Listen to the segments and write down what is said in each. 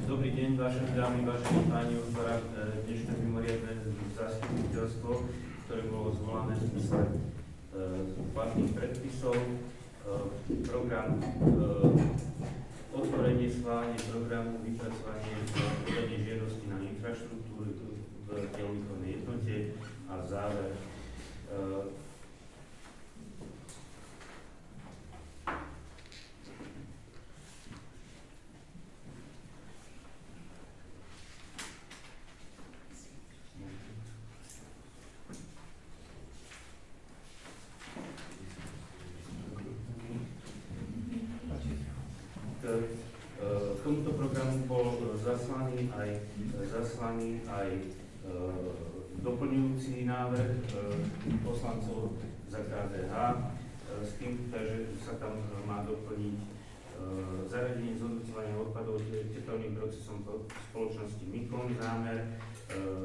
Dobrý deň, vážené dámy, vážení páni, otváram dnešné mimoriadne zastupiteľstvo, ktoré bolo zvolané v zmysle platných predpisov. Program otvorenie, schválenie programu, vypracovanie podanie žiadosti na infraštruktúru v telovýchovnej jednote a záver. K tomuto programu bol zaslaný aj doplňujúci návrh poslancov za KDH s tým, že sa tam má doplniť zaradenie zhodnocovania odpadov tepelným procesom spoločnosti Mikon, zámer,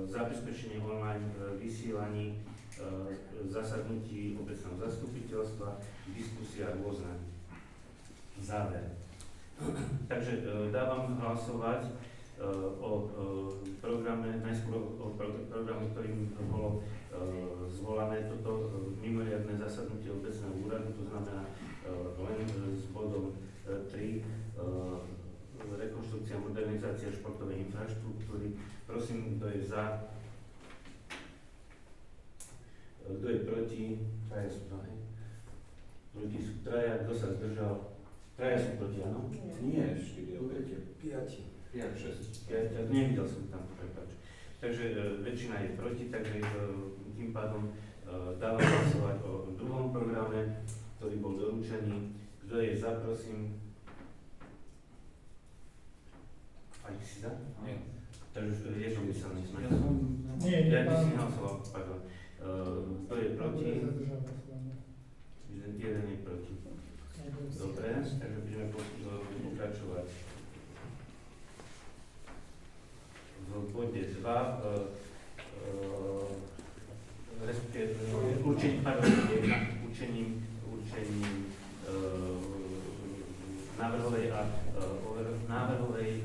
zabezpečenie online vysielaní, zasadnutí obecného zastupiteľstva, diskusia rôzne, záver. Takže dávam hlasovať o programe, najskôr o programe, ktorým bolo zvolané toto mimoriadne zasadnutie obecného úradu, to znamená len s bodom 3 rekonštrukcia, modernizácia športovej infraštruktúry. Prosím, kto je za? Kto je proti? Traja sú to, hej? Proti sú traja, kto sa zdržal? Traja sú proti, áno? Nie, 4, 5, 6. Nevidel som tam, prepáč. Takže väčšina je proti, takže tým pádom dávam hlasovať o druhom programe, ktorý bol doručený. Kto je za, prosím? Aj si za? Nie. Takže jednomyselný sme. Nie, Ja by si hlasoval, pardon. Kto je proti? Jeden je proti. Dobre, takže budeme pokračovať v bode 2, určením návrhovej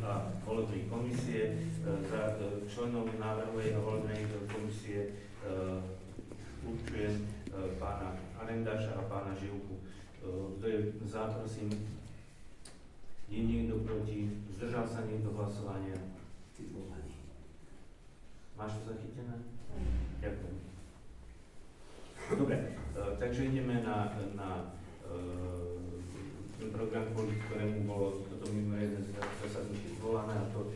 a volebnej komisie. Za členov návrhovej a volebnej komisie určujem pána Arendáša a pána Živku. Kto je za, prosím? Je niekto proti? Zdržal sa niekto hlasovania? Máš to zachytené? Ďakujem. Dobre, takže ideme na program, kvôli ktorému bolo toto mimoriadne zasadnutie zvolané, a to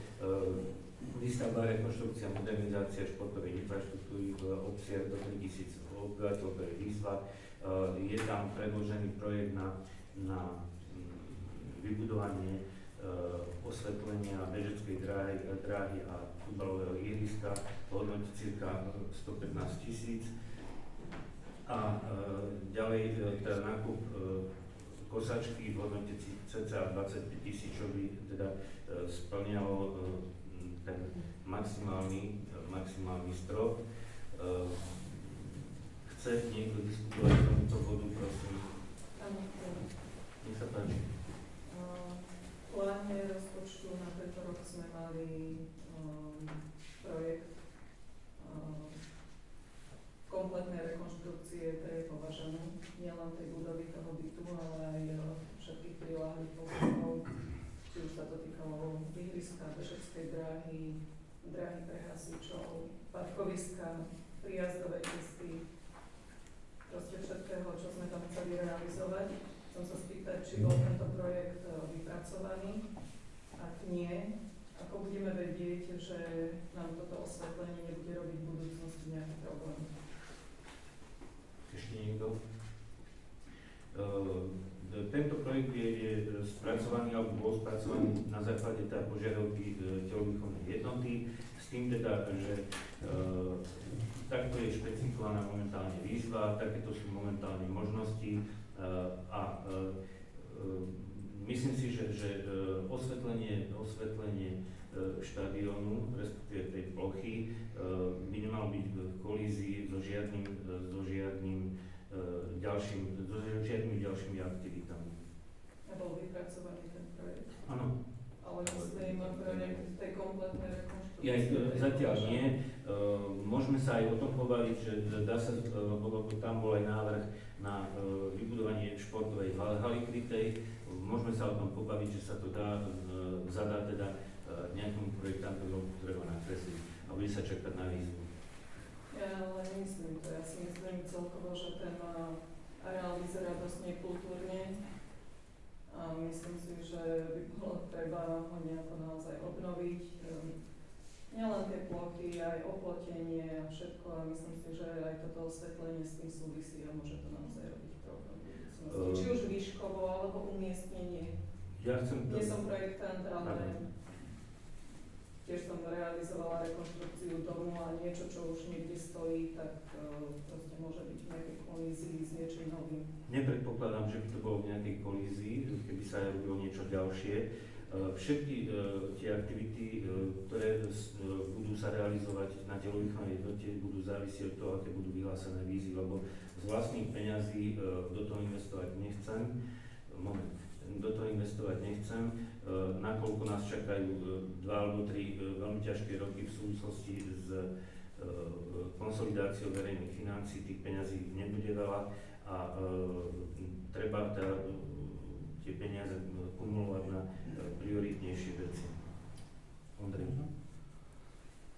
výstavba, rekonštrukcia, modernizácia športovej infraštruktúry v obciach do 3000 obyvateľov, to je výzva. Je tam predložený projekt na vybudovanie osvetlenia bežeckej dráhy a futbalového ihriska v hodnote cirka 115 000. A ďalej teda nákup kosačky v hodnote cca 25 000, čo by teda splňalo ten maximálny strop. Chce niekto diskutovať o tomto bodu, prosím? Áno. Nech sa páči. V pláne rozpočtu na tento rok sme mali projekt kompletnej rekonštrukcie tej Považanu, nielen tej budovy toho bytu, ale aj všetkých priláhlých pozemkov, či už sa to týkalo ihriska, bežeckej dráhy, dráhy pre hasičov, parkoviska, prijazdové cesty, proste všetkého, čo sme tam chceli realizovať. Chcem sa spýtať, či bol tento projekt vypracovaný. Ak nie, ako budeme vedieť, že nám toto osvetlenie nebude robiť v budúcnosti nejaký problém. Ešte niekto? Tento projekt je spracovaný alebo bol spracovaný na základe teda požiadavky telovýchovnej jednoty, s tým teda, že takto je špecifikovaná momentálne výzva, takéto sú momentálne možnosti a myslím si, že osvetlenie štadiónu, respektíve tej plochy, by nemalo byť v kolízii so žiadnymi ďalšími aktivitami. A bol vypracovaný ten projekt? Áno. Ale Ale myslím, projekt tej kompletnej rekonštrukcie. Ja zatiaľ nie. Môžeme sa aj o tom pobaviť, že dá sa, lebo tam bol aj návrh na vybudovanie športovej haly krytej. Môžeme sa o tom pobaviť, že sa to zadá teda nejakému projektantovi, ktorého nakreslí a bude sa čakať na výzvu. Ja ale nemyslím to. Ja si myslím celkovo, že ten areál vyzerá dosť nekultúrne. A myslím si, že by bolo treba ho nejako naozaj obnoviť. Nielen tie plochy, aj oplotenie a všetko. A myslím si, že aj toto osvetlenie s tým súvisí a môže to naozaj robiť problém v budúcnosti. Či už výškovo, alebo umiestnenie. Ja chcem Nie som projektant, ale tiež som realizovala rekonštrukciu domu a niečo, čo už niekde stojí, tak proste môže byť v nejakej kolízii s niečím novým. Nepredpokladám, že by to bolo v nejakej kolízii, keby sa robilo niečo ďalšie. Všetky tie aktivity, ktoré budú sa realizovať na telovýchovnej jednote, budú závisieť od toho, aké budú vyhlásené výzvy, lebo z vlastných peňazí do toho investovať nechcem. Do toho investovať nechcem, nakoľko nás čakajú 2 alebo 3 veľmi ťažké roky v súvislosti s konsolidáciou verejných financií, tých peňazí nebude veľa a treba tie peniaze kumulovať na prioritnejšie veci. Ondrej.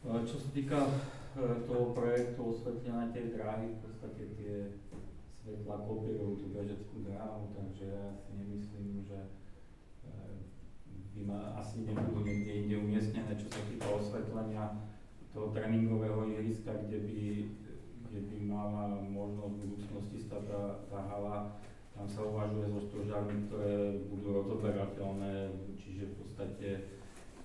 Čo sa týka toho projektu osvetlenia tej dráhy, v podstate tie svetla kopírujú tú bežeckú dráhu, takže ja si nemyslím, že asi nebudú niekde inde umiestnené, čo sa týka osvetlenia toho tréningového ihriska, kde by mala možnosť v budúcnosti stať tá hala. Tam sa uvažuje so stožármi, ktoré budú rozoberateľné, čiže v podstate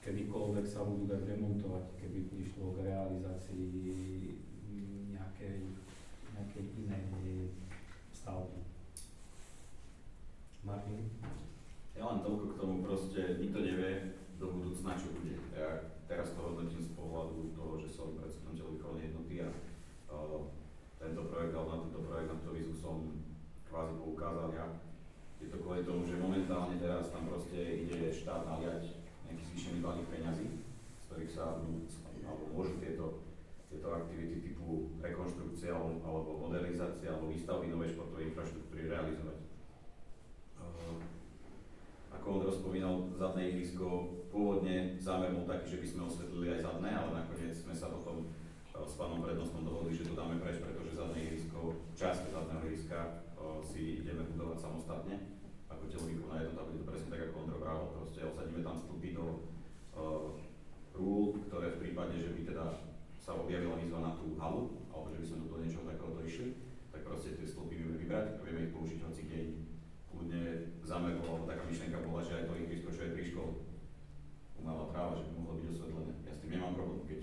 kedykoľvek sa budú dať remontovať, keby prišlo k realizácii nejakej inej stavby. Martin? Ja len toľko k tomu, proste nikto nevie do budúcna, čo bude. Ja teraz to hodnotím z pohľadu toho, že som predsedom telovýchovnej jednoty a tento projekt, alebo na tento projekt, na túto výzvu som kvázi poukázal ja. Je to kvôli tomu, že momentálne teraz tam proste ide štát naliať nejaký zvýšený balík peňazí, z ktorých sa budú, alebo môžu tieto aktivity typu rekonštrukcia alebo modernizácia alebo výstavby novej športovej infraštruktúry realizovať. Ako on rozpomínal, zadné ihrisko pôvodne zámer bol taký, že by sme osvetlili aj zadné, ale nakoniec sme sa potom s pánom prednostom dohodli, že to dáme preč, pretože zadné ihrisko, časť zadného ihriska si ideme budovať samostatne. Ako telovýchovná jednota bude to presne tak, ako Ondro vravel, proste osadíme tam vstupy do rúl, ktoré v prípade, že by teda sa objavila výzva na tú halu, alebo že by sme do toho niečoho takéhoto išli, tak proste tie stĺpy vieme vybrať a vieme ich použiť hoci kde. Kľudne zámer bol, alebo taká myšlienka bola, že aj to ihrisko, čo je pri škole, umelá tráva, že by mohlo byť osvetlené. Ja s tým nemám problém, keď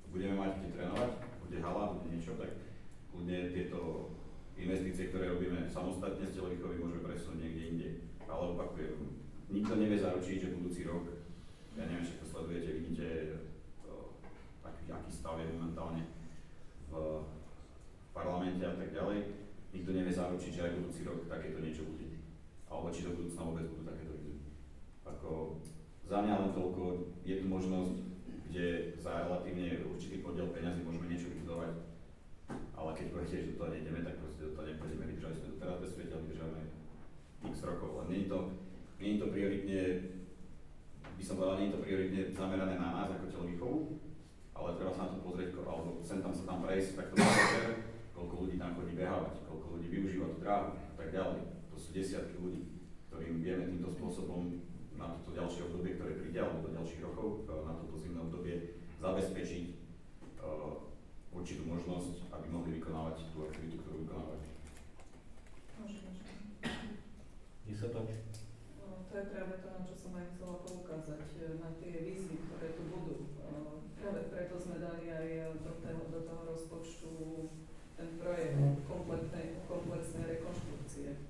budeme mať kde trénovať, bude hala, bude niečo, tak kľudne tieto investície, ktoré robíme samostatne z telovýchovy, môžeme presunúť niekde inde. Ale opakujem, nikto nevie zaručiť, že budúci rok, ja neviem, či to sledujete, vidíte, aký stav je momentálne v parlamente a tak ďalej. Nikto nevie zaručiť, že aj budúci rok takéto niečo bude. Alebo či do budúcna vôbec budú takéto výzvy. Ako za mňa len toľko jednu možnosť, kde za relatívne určitý podiel peňazí môžeme niečo vybudovať. Ale keď poviete, že do toho nejdeme, tak proste do toho nepôjdeme. Vydržali sme to teraz bez svietel, vydržame x rokov. Len nie je to prioritne, by som povedal, nie je to prioritne zamerané na nás ako telovýchovu, ale treba sa na to pozrieť, alebo sem tam sa tam prejsť, tak to večer, koľko ľudí tam chodí behávať, koľko ľudí využíva tú dráhu a tak ďalej. To sú desiatky ľudí, ktorým vieme týmto spôsobom na toto ďalšie obdobie, ktoré príde, alebo do ďalších rokov, na toto zimné obdobie zabezpečiť určitú možnosť, aby mohli vykonávať tú aktivitu, ktorú vykonávajú. Nech sa páči. To je práve to, na čo som aj chcela poukázať, na tie výzvy, ktoré tu budú. Práve preto sme dali aj do toho rozpočtu ten projekt komplexnej rekonštrukcie.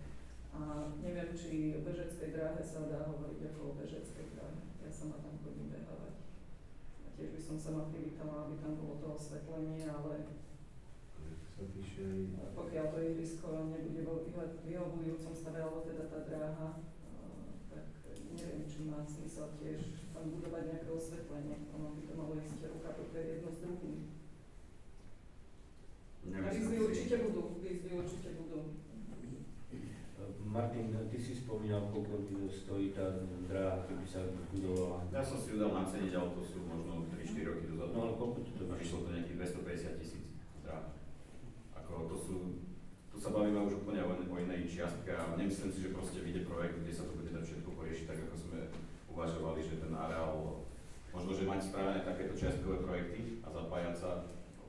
A neviem, či o bežeckej dráhe sa dá hovoriť ako o bežeckej dráhe. Ja sama tam chodím behávať. A tiež by som sama privítala, aby tam bolo to osvetlenie, ale pokiaľ to ihrisko nebude vo vyhovujúcom stave, alebo teda tá dráha, tak neviem, či má zmysel tiež tam budovať nejaké osvetlenie. Ono by to malo ísť ruka po jedno s druhým. A výzvy určite budú. Martin, ty si spomínal, koľko stojí tá dráha, keby sa budovala. Ja som si ju dal naceniť, ale to sú možno 3-4 roky dozadu. No ale koľko to A vyšlo? vyšlo to nejakých 250 000 dráh. Ako tu sa bavíme už úplne o inej čiastke a nemyslím si, že proste vyjde projekt, kde sa to bude dať všetko poriešiť, tak ako sme uvažovali, že ten areál, možno, že mať spravené takéto čiastkové projekty a zapájať sa,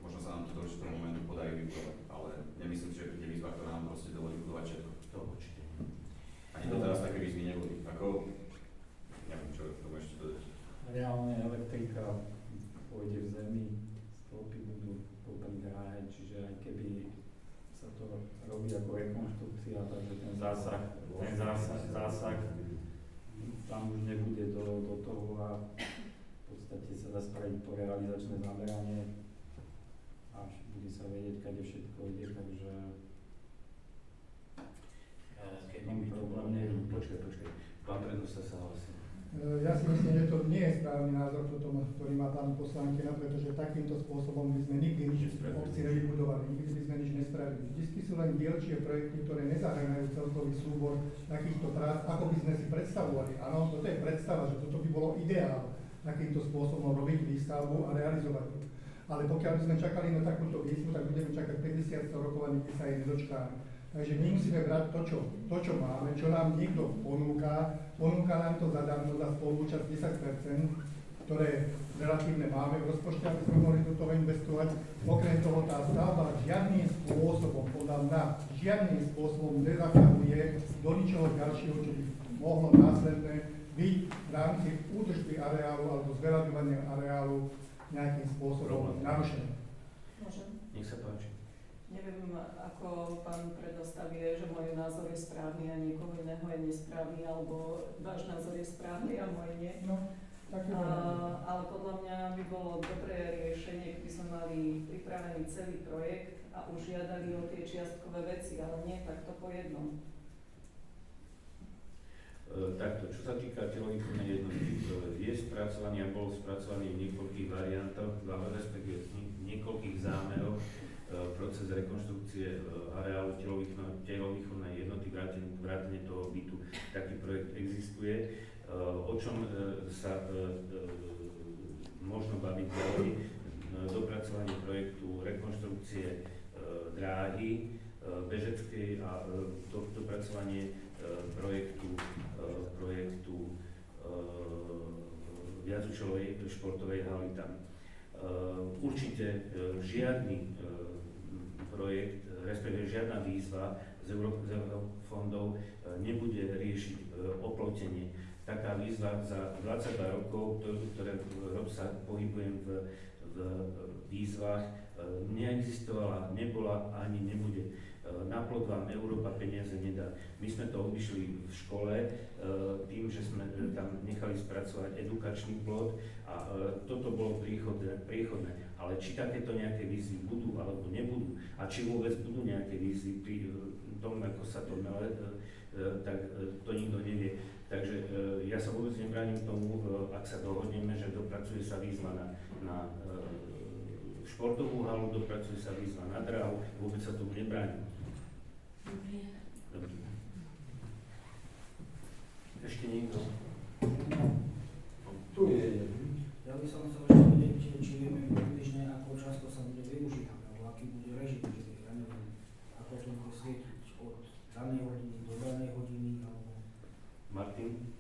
možno sa nám to do určitého momentu podarí vybudovať, ale nemyslím si, že príde výzva, ktorá nám proste dovolí budovať všetko. To určite. Ani doteraz také výzvy neboli. Ako, neviem, čo to ešte dodať. Reálne elektrika pôjde v zemi, stĺpy budú popri dráhe, čiže aj keby sa to robí ako rekonštrukcia, takže ten zásah tam už nebude do toho a v podstate sa dá spraviť po realizačné zameranie a bude sa vedieť, kade všetko ide, takže Počkaj. Pán predosta sa hlasí. Ja si myslím, že to nie je správny názor, ktorý má pani poslankyňa, pretože takýmto spôsobom by sme nikdy nič v obci nevybudovali, nikdy by sme nič nespravili. Vždy sú len dielčie projekty, ktoré nezahrňajú celkový súbor takýchto prác, ako by sme si predstavovali. Áno, toto je predstava, že toto by bolo ideál, takýmto spôsobom robiť výstavbu a realizovať ju. Ale pokiaľ by sme čakali na takúto výzvu, tak budeme čakať 50 rokov a nikdy sa jej nedočkáme. Takže my musíme brať to, čo máme, čo nám niekto ponúka nám to zadarmo za spolúčasť 10%, ktoré relatívne máme v rozpočte, aby sme mohli do toho investovať. Okrem toho tá stavba žiadnym spôsobom, podľa mňa, žiadnym spôsobom nezacháduje do ničoho ďalšieho, čo by mohlo následne byť v rámci údržby areálu alebo zveľaďovania areálu nejakým spôsobom narušené. Môžem? Nech sa páči. Neviem, ako pán predosta vie, že môj názor je správny a niekoho iného je nesprávny, alebo váš názor je správny a môj nie. No, tak je ale podľa mňa by bolo dobré riešenie, keby sme mali pripravený celý projekt a už žiadali o tie čiastkové veci, ale nie takto po jednom. Takto, čo sa týka telovýchovnej jednotky, je spracovaný a bol spracovaný v niekoľkých variantoch, ale respektíve v niekoľkých zámeroch proces rekonštrukcie areálu telovýchovnej jednoty, vrátane toho bytu. Taký projekt existuje. O čom sa možno baviť ďalej? Dopracovanie projektu rekonštrukcie dráhy bežeckej a dopracovanie projektu viacúčelovej športovej haly tam. Určite žiadny projekt, respektíve žiadna výzva z eurofondov nebude riešiť oplotenie. Taká výzva za 22 rokov, ktoré sa pohybujem v výzvach, neexistovala, nebola ani nebude. Na plot vám Európa peniaze nedá. My sme to obišli v škole tým, že sme tam nechali spracovať edukačný plot a toto bolo priechodné. Ale či takéto nejaké výzvy budú alebo nebudú a či vôbec budú nejaké výzvy pri tom, ako sa to mele, tak to nikto nevie. Takže ja sa vôbec nebránim tomu, ak sa dohodneme, že dopracuje sa výzva na športovú halu, dopracuje sa výzva na dráhu, vôbec sa tomu nebránim. Dobre. Ešte niekto? Tu je jeden. Ja by som chcel ešte vedieť, či vieme približne, ako často sa bude využívať, alebo aký bude režim, že ja neviem, ako to bude svietiť od danej hodiny do danej hodiny, alebo... Martin?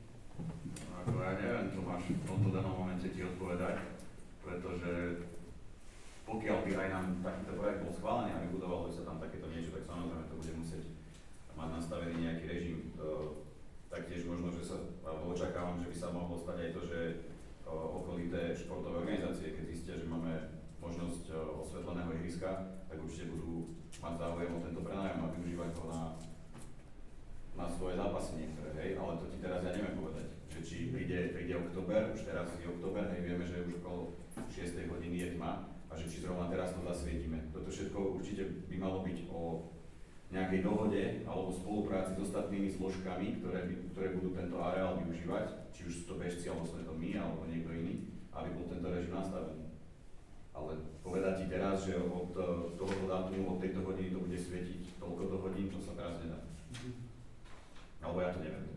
Ako ja neviem, Tomáš, v tomto danom momente ti odpovedať, pretože pokiaľ by aj nám takýto projekt bol schválený a vybudovalo by sa tam takéto niečo, tak samozrejme to bude musieť mať nastavený nejaký režim. Taktiež možno, že sa, alebo očakávam, že by sa mohlo stať aj to, že okolité športové organizácie, keď zistia, že máme možnosť osvetleného ihriska, tak určite budú mať záujem o tento prenájom a využívať ho na svoje zápasy niektoré, hej, ale to ti teraz ja neviem povedať, že či príde október, už teraz je október, hej, vieme, že už okolo 6. hodiny je tma, a že či zrovna teraz to zasvietime. Toto všetko určite by malo byť o nejakej dohode alebo spolupráci s ostatnými zložkami, ktoré budú tento areál využívať, či už sú to bežci, alebo sme to my, alebo niekto iný, aby bol tento režim nastavený. Ale povedať ti teraz, že od tohoto dátumu, od tejto hodiny to bude svietiť toľkoto hodín, to sa teraz nedá. Alebo ja to neviem.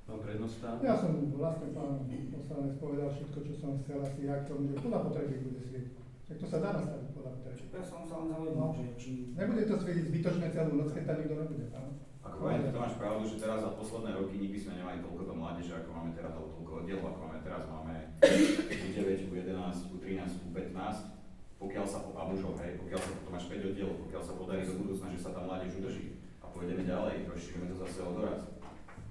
Pán prednosta? Ja som vlastne, pán poslanec, povedal všetko, čo som chcel asi ja k tomu, že podľa potreby bude svietiť. Tak to sa dá nastaviť podľa potreby. Ja som sa len zaujímal, že či... Nebude to svietiť zbytočne celú noc, keď tam nikto nebude, áno? Ako poviem, to máš pravdu, že teraz za posledné roky nikdy sme nemali toľkoto mládeže, ako máme teraz, alebo toľko oddielov, ako máme teraz. Máme U9, U11, U13, U15, pokiaľ sa, a mužov, hej, pokiaľ sa, to máš 5 oddielov, pokiaľ sa podarí do budúcna, že sa tá mládež udrží a pôjdeme ďalej, rozšírime to zase o doraz.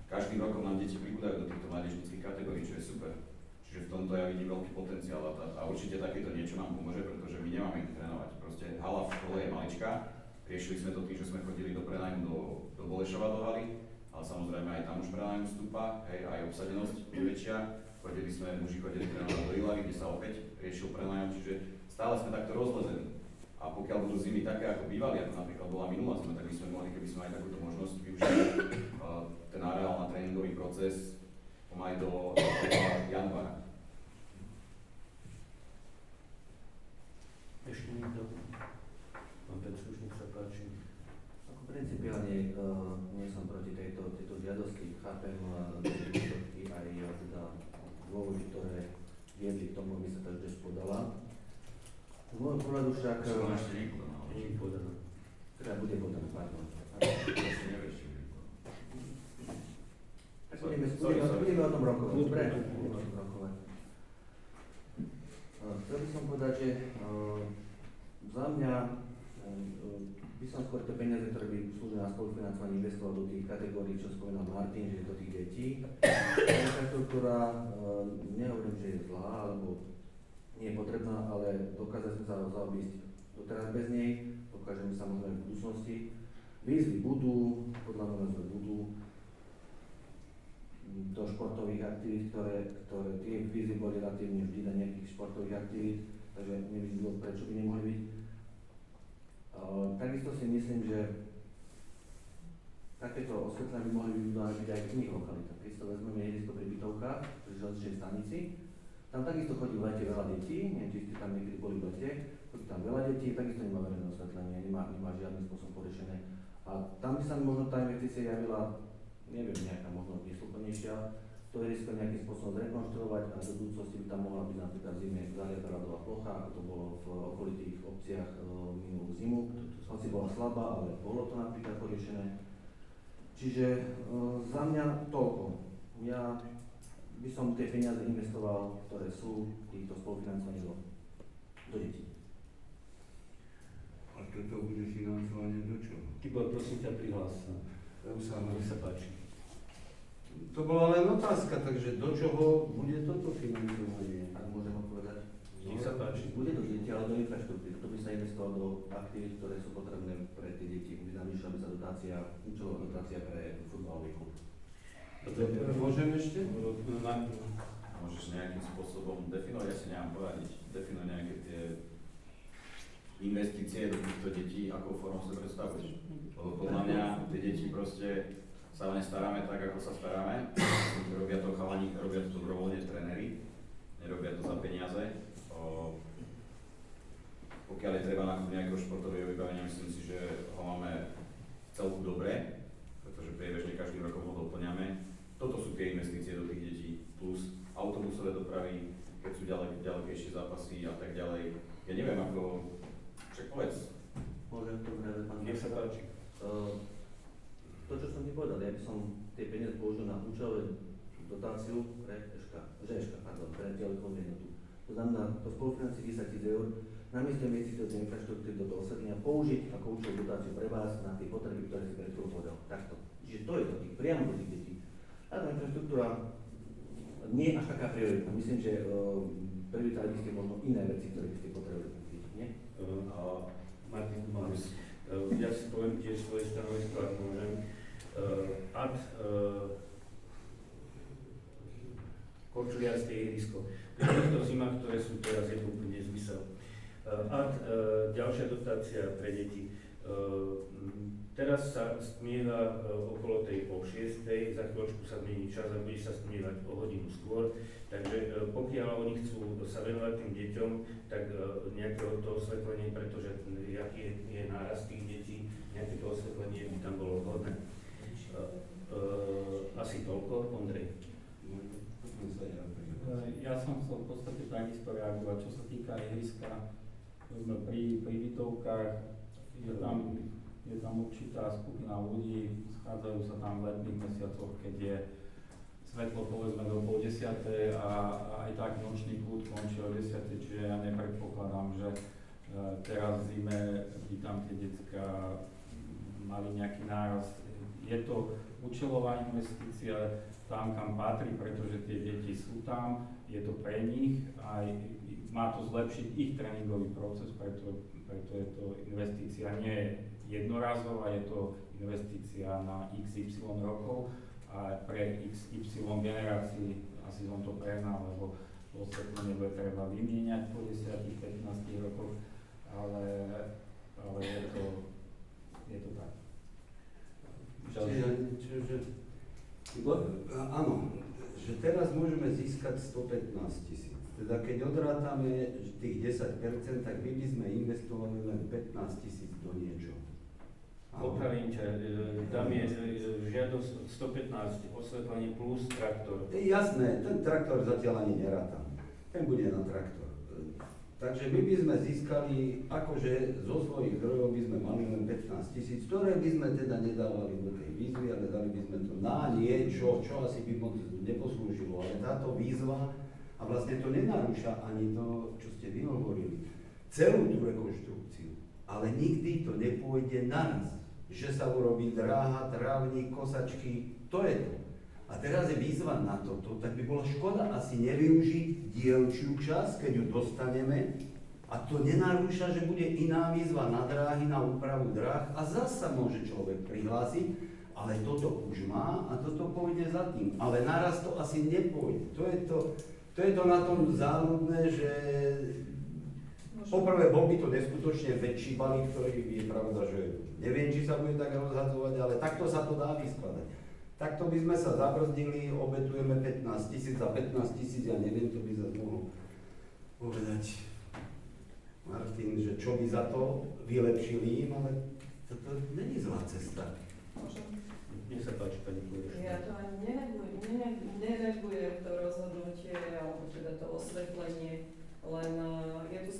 Každým rokom nám deti pribúdajú do týchto mládežníckych kategórií, čo je super. Čiže v tomto ja vidím veľký potenciál a určite takéto niečo nám pomôže, pretože my nemáme ich trénovať. Proste hala v škole je maličká, riešili sme to tým, že sme chodili do prenajmu do Bolešova do haly, ale samozrejme aj tam už prenajmu vstúpa, hej, aj obsadenosť je väčšia. Muži chodili trénovať do Ilavy, kde sa opäť riešil prenajom, čiže stále sme takto rozlezení. A pokiaľ budú zimy také, ako bývali, ako napríklad bola minulá zima, tak by sme mohli, keby sme mali takúto možnosť využiť ten areál na tréningový proces pomaly do januára. Ešte niekto? Pán Petruš, nech sa páči. Ako principiálne nie som proti tejto žiadosti, chápem výsledky aj teda dôvody, ktoré viedli k tomu, aby sa tá žiadosť podala. Z môjho pohľadu však... Som ešte nepodal. Nie podané. Teda bude podané, pardon. Ešte nevieš, či Tak budeme o tom rokovať. Dobre, budeme o tom rokovať. Chcel by som povedať, že za mňa by som skôr tie peniaze, ktoré by slúžili na spolufinancovanie, investoval do tých kategórií, čo spomínal Martin, že do tých detí. Infraštruktúra, nehovorím, že je zlá, alebo nie je potrebná, ale dokázali sme sa zaobísť doteraz bez nej, dokážeme samozrejme v budúcnosti. Výzvy budú, podľa mňa budú do športových aktivít, ktoré tie výzvy boli relatívne vždy na nejakých športových aktivít, takže nevidím dôvod, prečo by nemohli byť. Takisto si myslím, že takéto osvetlenia by mohli byť aj v iných lokalitách. Keď si to vezmeme ihrisko pri bytovkách, pri železničnej stanici, tam takisto chodí v lete veľa detí, neviem, či ste tam niekedy boli v lete, chodí tam veľa detí, takisto nemá verejné osvetlenie, nemá žiadnym spôsobom poriešené. A tam by sa mi možno tá investícia javila, neviem, nejaká možno neslúplnejšia, to ihrisko nejakým spôsobom zrekonštruovať a do budúcnosti by tam mohla byť napríklad v zime zaliatá ľadová plocha, ako to bolo v okolitých obciach minulú zimu. Hoci bola slabá, ale bolo to napríklad poriešené. Čiže za mňa toľko. Ja by som tie peniaze investoval, ktoré sú týchto spolufinancovaní do detí. A toto bude financovanie do čoho? Tibor, prosím ťa, prihlás sa. Nech sa páči. To bola len otázka, takže do čoho bude toto financovanie? Ak môžem odpovedať? Nech sa páči. Bude do detí, ale do infraštruktúry. To by sa investovalo do aktivít, ktoré sú potrebné pre tie deti. By navýšila by sa dotácia, účelová dotácia pre futbalový klub. Môžem ešte? môžeš nejakým spôsobom definovať, ja si nemám poradiť, definovať nejaké tie investície do týchto detí, akou formou sa predstavuješ. Lebo podľa mňa tie deti proste sa o ne staráme tak, ako sa staráme. Robia to chalani, robia to dobrovoľne tréneri, nerobia to za peniaze. Pokiaľ je treba nakúpiť nejakého športového vybavenia, myslím si, že ho máme celku dobre, pretože priebežne každým rokom ho doplňame. Toto sú tie investície do tých detí, plus autobusové dopravy, keď sú ďalekejšie zápasy a tak ďalej. Ja neviem, ako... Však povedz. Môžem to povedať, pán Nech sa páči. To, čo som ti povedal, ja by som tie peniaze použil na účelové dotáciu pre diaľkovú jednotu. To znamená, to spolufinancuje 10 000 eur, namiesto investície do infraštruktúry, do toho osvetlenia, použiť ako účelovú dotáciu pre vás na tie potreby, ktoré si pred chvíľou povedal. Takto. Čiže to je to tých, priamo do tých detí. A tá infraštruktúra nie je až taká priorita. Myslím, že prioritali by ste možno iné veci, ktoré by ste potrebovali kúpiť, nie? Martin Kumanus, ja si poviem tiež svoje stanovisko, ak môžem. Korčuliarské ihrisko. Pri týchto zimách, ktoré sú teraz, je to úplne zmysel. Ďalšia dotácia pre deti. Teraz sa stmieva okolo tej o 6. Za chvíľočku sa zmení čas a bude sa stmievať o hodinu skôr. Takže pokiaľ oni chcú sa venovať tým deťom, tak nejaké to osvetlenie, pretože aký je nárast tých detí, nejaké to osvetlenie by tam bolo vhodné. Asi toľko, Ondrej. Ja som chcel v podstate takisto reagovať, čo sa týka ihriska. Pri bytovkách je tam určitá skupina ľudí, schádzajú sa tam v letných mesiacoch, keď je svetlo povedzme do 9:30 a aj tak nočný kút končí o 10:00, čiže ja nepredpokladám, že teraz v zime by tam tie decká mali nejaký nárast. Je to účelová investícia tam, kam patrí, pretože tie deti sú tam, je to pre nich a má to zlepšiť ich tréningový proces, preto je to investícia nie jednorazová, je to investícia na XY rokov a pre XY generácií asi som to prehnal, lebo osvetlenie bude treba vymieňať po 10-15 rokoch, ale je to tak. Áno, že teraz môžeme získať 115 000. Teda keď odrátame tých 10%, tak my by sme investovali len 15 000 do niečo. Opravím ťa, tam je žiadosť 115 osvetlenie plus traktor. Jasné, ten traktor zatiaľ ani nerátam. Ten bude na traktor. Takže my by sme získali, akože zo svojich zdrojov by sme mali len 15 000, ktoré by sme teda nedávali do tej výzvy, ale dali by sme to na niečo, čo asi by moc neposlúžilo. Ale táto výzva, a vlastne to nenarúša ani to, čo ste vy hovorili, celú tú rekonštrukciu, ale nikdy to nepôjde naraz. Že sa urobí dráha, trávnik, kosačky, to je to. A teraz je výzva na toto, tak by bola škoda asi nevyužiť dielčiu časť, keď ju dostaneme, a to nenarúša, že bude iná výzva na dráhy, na úpravu dráh a zasa môže človek prihlásiť, ale toto už má a toto pôjde za tým. Ale naraz to asi nepôjde. To je to na tom záľudné, že poprvé bol by to neskutočne väčší balík, ktorý je pravda, že neviem, či sa bude tak rozhadzovať, ale takto sa to dá vyskladať. Takto by sme sa zabrzdili, obetujeme 15 000 za 15 000, ja neviem, to by sa mohol povedať Martin, že čo by za to vylepšili im, ale toto není zlá cesta. Môžem? Nech sa páči, pani Klurešová. Ja to ani nenegujem to rozhodnutie, alebo teda to osvetlenie, len je tu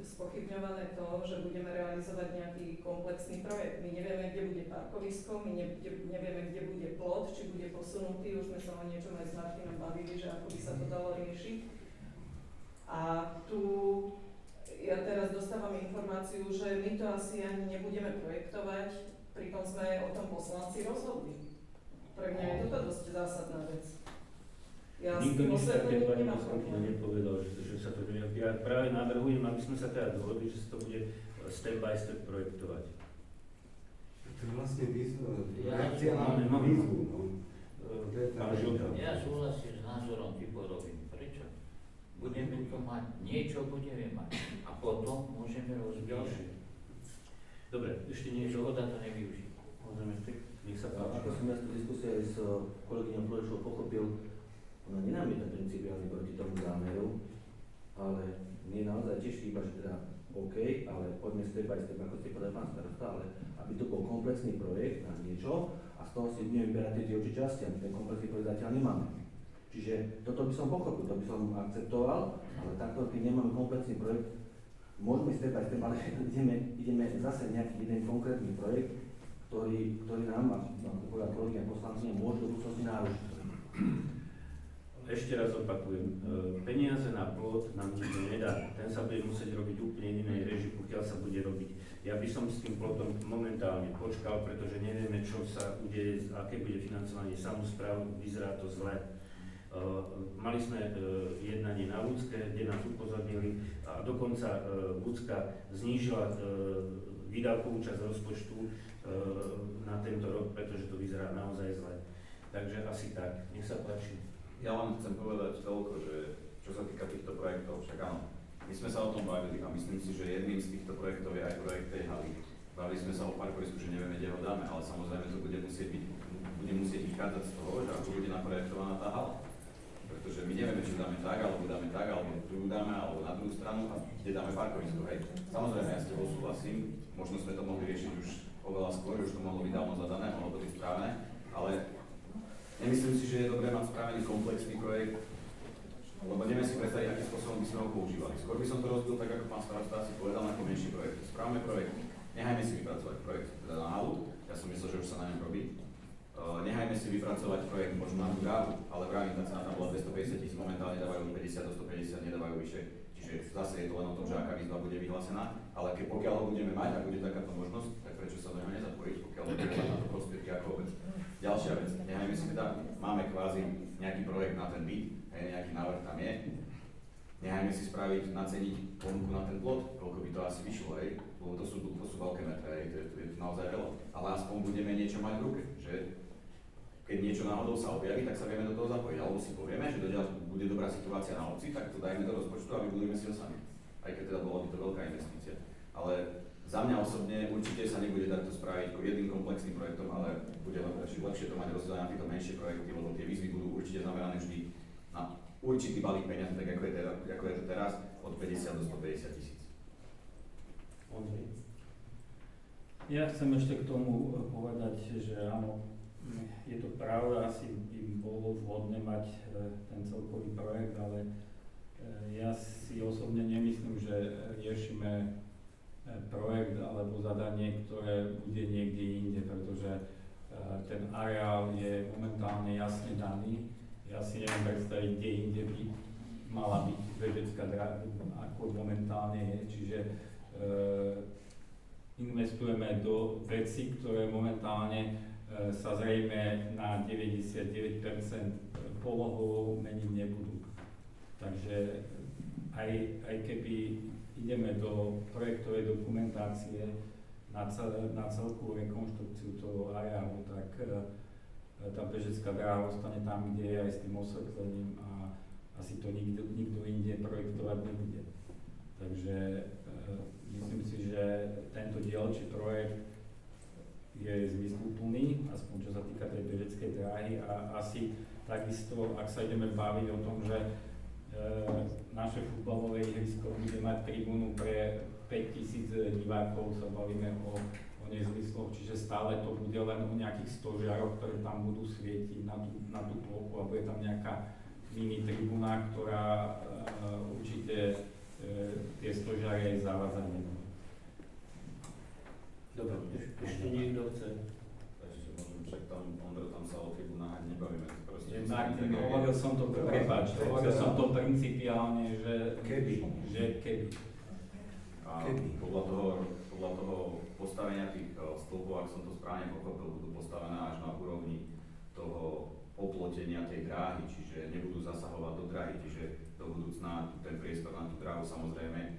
spochybňované to, že budeme realizovať nejaký komplexný projekt. My nevieme, kde bude parkovisko, my nevieme, kde bude plot, či bude posunutý, už sme sa o niečom aj s Martinom bavili, že ako by sa to dalo riešiť. A tu ja teraz dostávam informáciu, že my to asi ani nebudeme projektovať, pritom sme o tom poslanci rozhodli. Pre mňa je toto dosť zásadná vec. Ja Nikto nič také osvetlením pani nemám poslankyňa problém. nepovedal, že sa to nevie. Ja práve navrhujem, aby sme sa teda dohodli, že sa to bude step by step projektovať. To je vlastne výzva, Ja- reakcia na výzvu. No. To je tá Pán Žilka. Ja súhlasím s názorom Tiborovým. Prečo? Budeme to mať, niečo budeme mať a potom môžeme rozvíjať. Dobre, ešte niečo. Škoda to nevyužiť. Môžeme ešte, nech sa Ako páči. som ja z tej diskusie aj s kolegyňou Florešou pochopil, ona nenamieta principiálne proti tomu zámeru, ale mne naozaj tiež chýba, že teda OK, ale poďme step by step, ako ste povedali pán starosta, ale aby to bol komplexný projekt na niečo a z toho si budeme vyberať tie dielčie časti, a my ten komplexný projekt zatiaľ nemáme. Čiže toto by som pochopil, to by som akceptoval, ale takto, keď nemáme komplexný projekt, môžeme step by step, ale ideme zase nejaký jeden konkrétny projekt, ktorý nám, ako povedal kolegyňa poslankyňa, môže do budúcnosti narušiť. Ešte raz opakujem, peniaze na plot nám nikto nedá. Ten sa bude musieť robiť úplne inej režii, pokiaľ sa bude robiť. Ja by som s tým plotom momentálne počkal, pretože nevieme, čo sa udeje, aké bude financovanie samospráv, vyzerá to zle. Mali sme jednanie na Ľudské, kde nás upozornili a dokonca Ľudská znížila výdavkovú časť rozpočtu na tento rok, pretože to vyzerá naozaj zle. Takže asi tak. Nech sa páči. Ja len chcem povedať toľko, že čo sa týka týchto projektov, však áno, my sme sa o tom bavili a myslím si, že jedným z týchto projektov je aj projekt tej haly. Bavili sme sa o parkovisku, že nevieme, kde ho dáme, ale samozrejme to bude musieť vychádzať z toho, že ako bude naprojektovaná tá hala. Pretože my nevieme, či dáme tak, alebo tu dáme, alebo na druhú stranu a kde dáme parkovisko, hej. Samozrejme, ja s tebou súhlasím, možno sme to mohli riešiť už oveľa skôr, už to mohlo byť dávno zadané, mohlo to byť správne, ale nemyslím si, že je dobré mať spravený komplexný projekt, lebo neviem si predstaviť, akým spôsobom by sme ho používali. Skôr by som to rozbil tak, ako pán starosta si povedal, ako menší projekt. Správame projekt, nechajme si vypracovať projekt teda na halu, ja som myslel, že už sa na ňom robí. Nechajme si vypracovať projekt možno na dráhu, ale vravím, tá cena tam bola 250 000, momentálne dávajú 50 do 150, nedávajú vyššie. Čiže zase je to len o tom, že aká výzva bude vyhlásená, ale pokiaľ ho budeme mať a bude takáto možnosť, tak prečo sa do neho nezapojiť, pokiaľ budeme mať na to prostriedky ako obec. Ďalšia vec, nechajme si teda, máme kvázi nejaký projekt na ten byt, nejaký návrh tam je, nechajme si spraviť, naceniť ponuku na ten plot, koľko by to asi vyšlo, hej, lebo to sú veľké metre, hej, to je naozaj veľa, ale aspoň budeme niečo mať v ruke, že keď niečo náhodou sa objaví, tak sa vieme do toho zapojiť, alebo si povieme, že bude dobrá situácia na obci, tak to dajme do rozpočtu a vybudujeme si ho sami, aj keď teda bola by to veľká investícia, ale za mňa osobne určite sa nebude dať to spraviť jedným komplexným projektom, ale bude lepšie to mať rozdelené na tieto menšie projekty, lebo tie výzvy budú určite zamerané vždy na určitý balík peniazy, tak ako je to teraz, od 50 do 150 000. Ja chcem ešte k tomu povedať, že áno, je to pravda, asi by bolo vhodné mať ten celkový projekt, ale ja si osobne nemyslím, že riešime projekt alebo zadanie, ktoré bude niekde inde, pretože ten areál je momentálne jasne daný. Ja si neviem predstaviť, kde inde by mala byť vedecká dráha, ako momentálne je, čiže investujeme do vecí, ktoré momentálne sa zrejme na 99% polohu meniť nebudú. Takže aj keby ideme do projektovej dokumentácie na celkú rekonštrukciu toho areálu, tak tá bežecká dráha ostane tam, kde je, aj s tým osvetlením a asi to nikto inde projektovať nebude. Takže myslím si, že tento diaľčí projekt je zmysluplný, aspoň čo sa týka tej bežeckej dráhy a asi takisto, ak sa ideme baviť o tom, že naše futbalové ihrisko bude mať tribúnu pre 5000 divákov, sa bavíme o nezmysloch, čiže stále to bude len o nejakých stožiaroch, ktoré tam budú svietiť na tú plochu a bude tam nejaká mini tribúna, ktorá určite tie stožiare aj zavázať nebudú. Dobre, ešte niekto chce? Ešte môžem, však tam, Ondro, tam sa o tribunách ani nebavíme. Martin, hovoril som to, prepáč, hovoril som to principiálne, že keby. A podľa toho postavenia tých stĺpov, ak som to správne pochopil, budú postavené až na úrovni toho oplotenia tej dráhy, čiže nebudú zasahovať do dráhy, čiže do budúcna ten priestor na tú dráhu samozrejme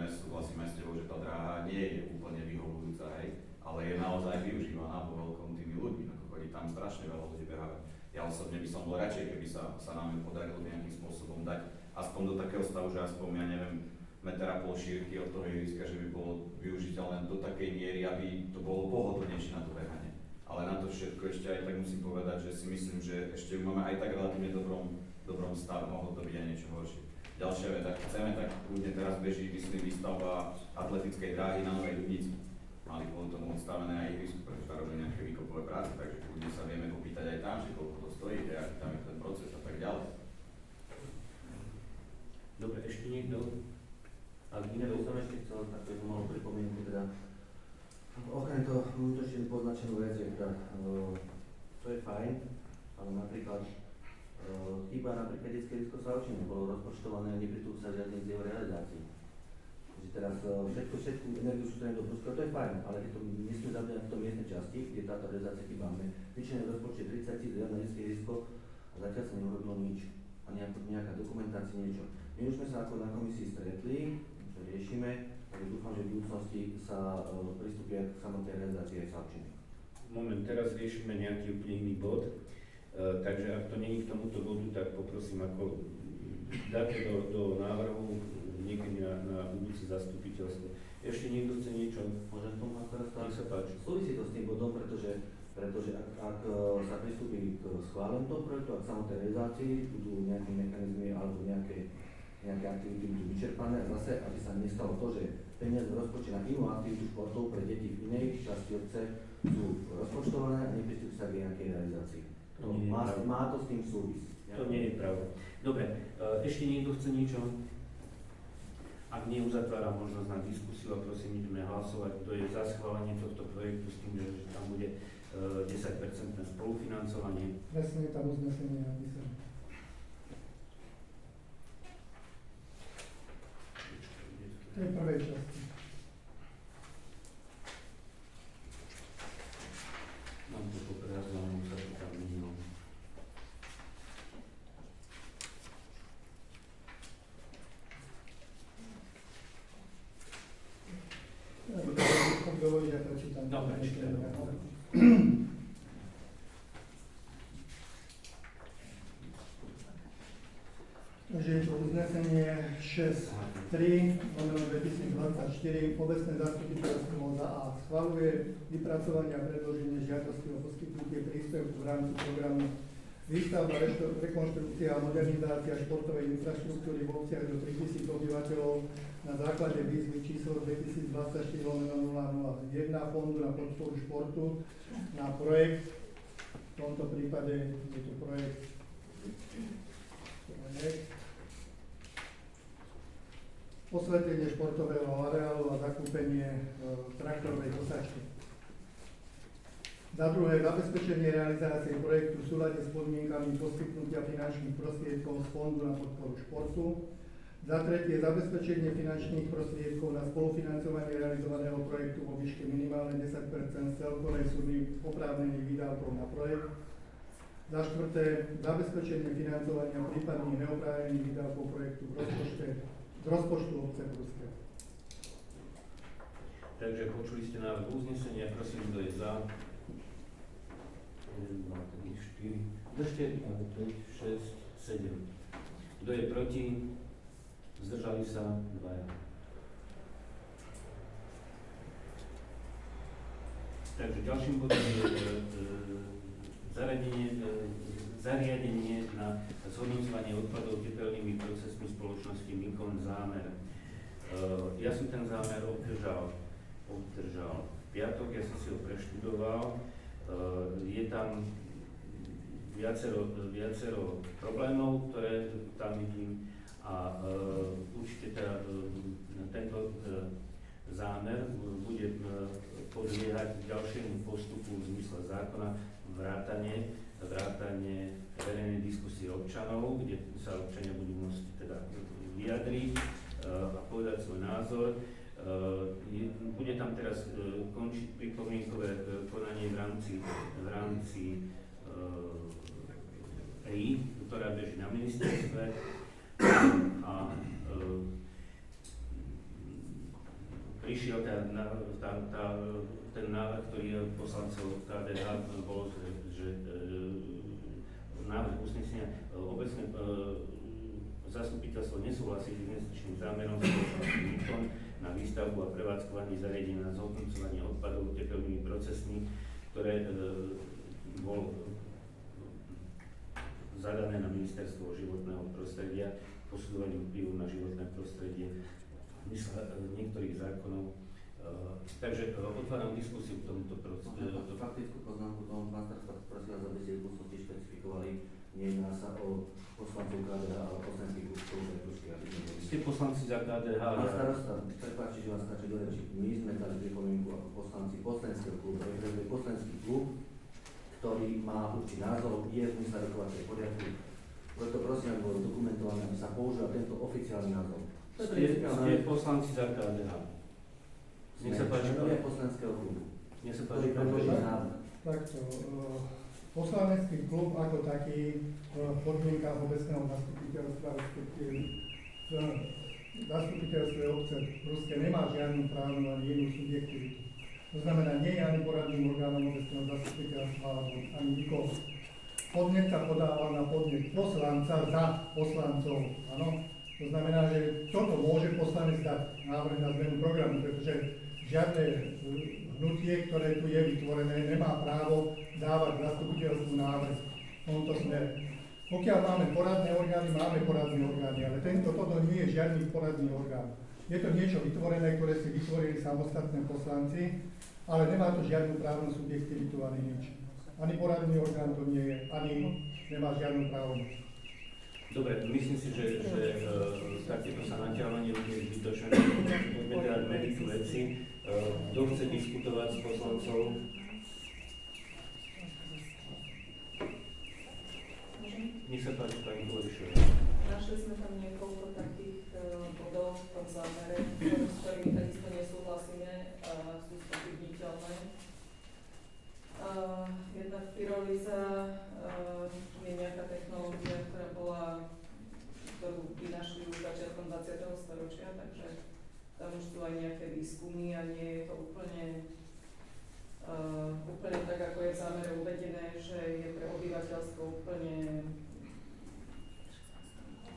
súhlasíme s tebou, že tá dráha nie je úplne vyhovujúca, hej, ale je naozaj využívaná po veľkom tými ľuďmi, ako chodí tam strašne veľa ľudí behávať. Ja osobne by som bol radšej, keby sa nám podarilo nejakým spôsobom dať aspoň do takého stavu, že aspoň, ja neviem, 1,5 m šírky od toho ihriska, že by bolo využiteľné do takej miery, aby to bolo pohodlnejšie na to behanie. Ale na to všetko ešte aj tak musím povedať, že si myslím, že ešte máme aj tak relatívne dobrom stave, mohlo to byť aj niečo horšie. Ďalšia vec, ak chceme, tak kľudne teraz beží výstavba atletickej dráhy na Novej Dubnici. Mali kvôli tomu odstavené aj ihrisku, pretože tam robia nejaké výkopové práce, takže kľudne sa vieme popýtať aj tam, že koľko to stojí, aký tam je ten proces a tak ďalej. Dobre, ešte niekto? Ale iné by som ešte chcel takto malú pripomienku, teda okrem toho útočne poznačenú vec je teda, to je fajn, ale napríklad chýba napríklad detské ihrisko Slavčín, nebolo rozpočtované a nepritúť sa žiadne z jeho realizácii. Takže teraz všetku energiu sústredíme do Pruska, to je fajn, ale keď to nesmie zabíjať v tom miestnej časti, kde táto realizácia chýba, máme vyčlenené v rozpočte 30 000 na detské ihrisko a zatiaľ sa neurobilo nič. A nejaká dokumentácia, niečo. My už sme sa ako na komisii stretli, čo riešime, takže dúfam, že v budúcnosti sa pristúpi k samotnej realizácii aj Slavčiny. Moment, teraz riešime nejaký úplne iný bod, takže ak to nie je k tomuto bodu, tak poprosím, ako dáte do návrhu niekedy na budúce zastupiteľstvo. Ešte niekto chce niečo? Môžem tomu teraz Nech sa páči. Súvisí to s tým bodom, pretože ak sa pristúpi k schváleniu toho projektu, ak samotnej realizácii budú nejaké mechanizmy alebo nejaké aktivity budú vyčerpané a zase, aby sa nestalo to, že peniaze v rozpočte na inú aktivitu športov pre deti v inej časti obce sú rozpočtované a nepristúpi sa k nejakej realizácii. To má to s tým súvis. To nie je pravda. Dobre, ešte niekto chce niečo? Ak nie, uzatváram možnosť na diskusiu a prosím, ideme hlasovať, kto je za schválenie tohto projektu s tým, že tam bude 10% spolufinancovanie. Presne je tam uznesenie napísané. V tej prvej časti. Mám to poprehľadované, už sa to tam menilo. Ak dovolíš, ja prečítam. Dobre, čítaj. Takže je to uznesenie 6.3/2024. Obecné zastupiteľstvo za A schvaľuje vypracovanie a predloženie žiadosti o poskytnutie príspevku v rámci programu Výstavba, rekonštrukcia a modernizácia športovej infraštruktúry v obciach do 3000 obyvateľov na základe výzvy číslo 2024/0001 Fondu na podporu športu na projekt, v tomto prípade je to projekt osvetlenie športového areálu a zakúpenie traktorovej kosačky. Za druhé, zabezpečenie realizácie projektu v súlade s podmienkami poskytnutia finančných prostriedkov z Fondu na podporu športu. Za tretie, zabezpečenie finančných prostriedkov na spolufinancovanie realizovaného projektu vo výške minimálne 10% z celkovej sumy oprávnených výdavkov na projekt. Za štvrté, zabezpečenie financovania prípadných neoprávnených výdavkov projektu z rozpočtu obce Pruské. Takže počuli ste návrh uznesenia, prosím, kto je za. 1, 2, 3, 4, ešte 5, 6, 7. Kto je proti? Zdržali sa 2. Takže ďalším bodom je zariadenie na zhodnocovanie odpadov tepelnými procesmi spoločnosti Mikon Zámer. Ja som ten zámer obdržal v piatok, ja som si ho preštudoval. Je tam viacero problémov, ktoré tam vidím a určite teda tento zámer bude podliehať ďalšiemu postupu v zmysle zákona vrátane verejnej diskusie občanov, kde sa občania budú môcť teda vyjadriť a povedať svoj názor. Bude tam teraz končiť pripomienkové konanie v rámci EI, ktorá beží na ministerstve a prišiel ten návrh, ktorý je poslancov KDH, bol, že návrh usnesenia obecné zastupiteľstvo nesúhlasí s investičným zámerom spoločnosti Mikon na výstavbu a prevádzkovanie zariadenia na zhodnocovanie odpadov tepelnými procesmi, ktoré bol zadané na ministerstvo životného prostredia, posudzovanie vplyvu na životné prostredie niektorých zákonov. Takže otváram diskusiu k tomuto procesu. Faktickú poznámku tomu pán starosta prosím vás, aby ste v budúcnosti špecifikovali, nejedná sa o poslancov KDH, ale poslanecký klub Spolupracovský. Ste poslanci za KDH. Pán starosta, prepáči, že vás skáče do reči. My sme dali pripomienku ako poslanci poslaneckého klubu, reprezentuje poslanecký klub, ktorý má určitý názor, je v zmysle rokovacej poriadku. Preto prosím, aby bolo dokumentované, aby sa použil tento oficiálny názor. Ste poslanci za KDH. Nech sa páči. Členovia poslaneckého klubu. Nech sa Ktorý páči. predloží návrh. Takto, poslanecký klub ako taký v podmienkách obecného zastupiteľstva, respektíve v zastupiteľstve obce Pruské nemá žiadnu právnu ani jednu subjektivitu. To znamená, nie je ani poradným orgánom obecného zastupiteľstva alebo ani nikoho. Podnet sa podával na podnet poslanca za poslancov, áno. To znamená, že toto môže poslanec dať návrh na zmenu programu, pretože žiadne hnutie, ktoré tu je vytvorené, nemá právo dávať zastupiteľskú návrh v tomto smere. Pokiaľ máme poradné orgány, ale toto nie je žiadny poradný orgán. Je to niečo vytvorené, ktoré si vytvorili samostatné poslanci, ale nemá to žiadnu právnu subjektivitu ani nič. Ani poradný orgán to nie je, ani nemá žiadnu právomoc. Dobre, myslím si, že takéto sa naťahovanie ľudí je zbytočné. Poďme dať meritu veci. Kto chce diskutovať s poslancov? Nech sa páči, pani Kulišová. Našli sme tam niekoľko takých bodov v tom zámere, s ktorými takisto nesúhlasíme a sú spochybniteľné. Jednak pyrolíza je nejaká technológia, ktorú vynašli už začiatkom 20. storočia, takže tam už sú aj nejaké výskumy a nie je to úplne tak, ako je v zámere uvedené, že je pre obyvateľstvo úplne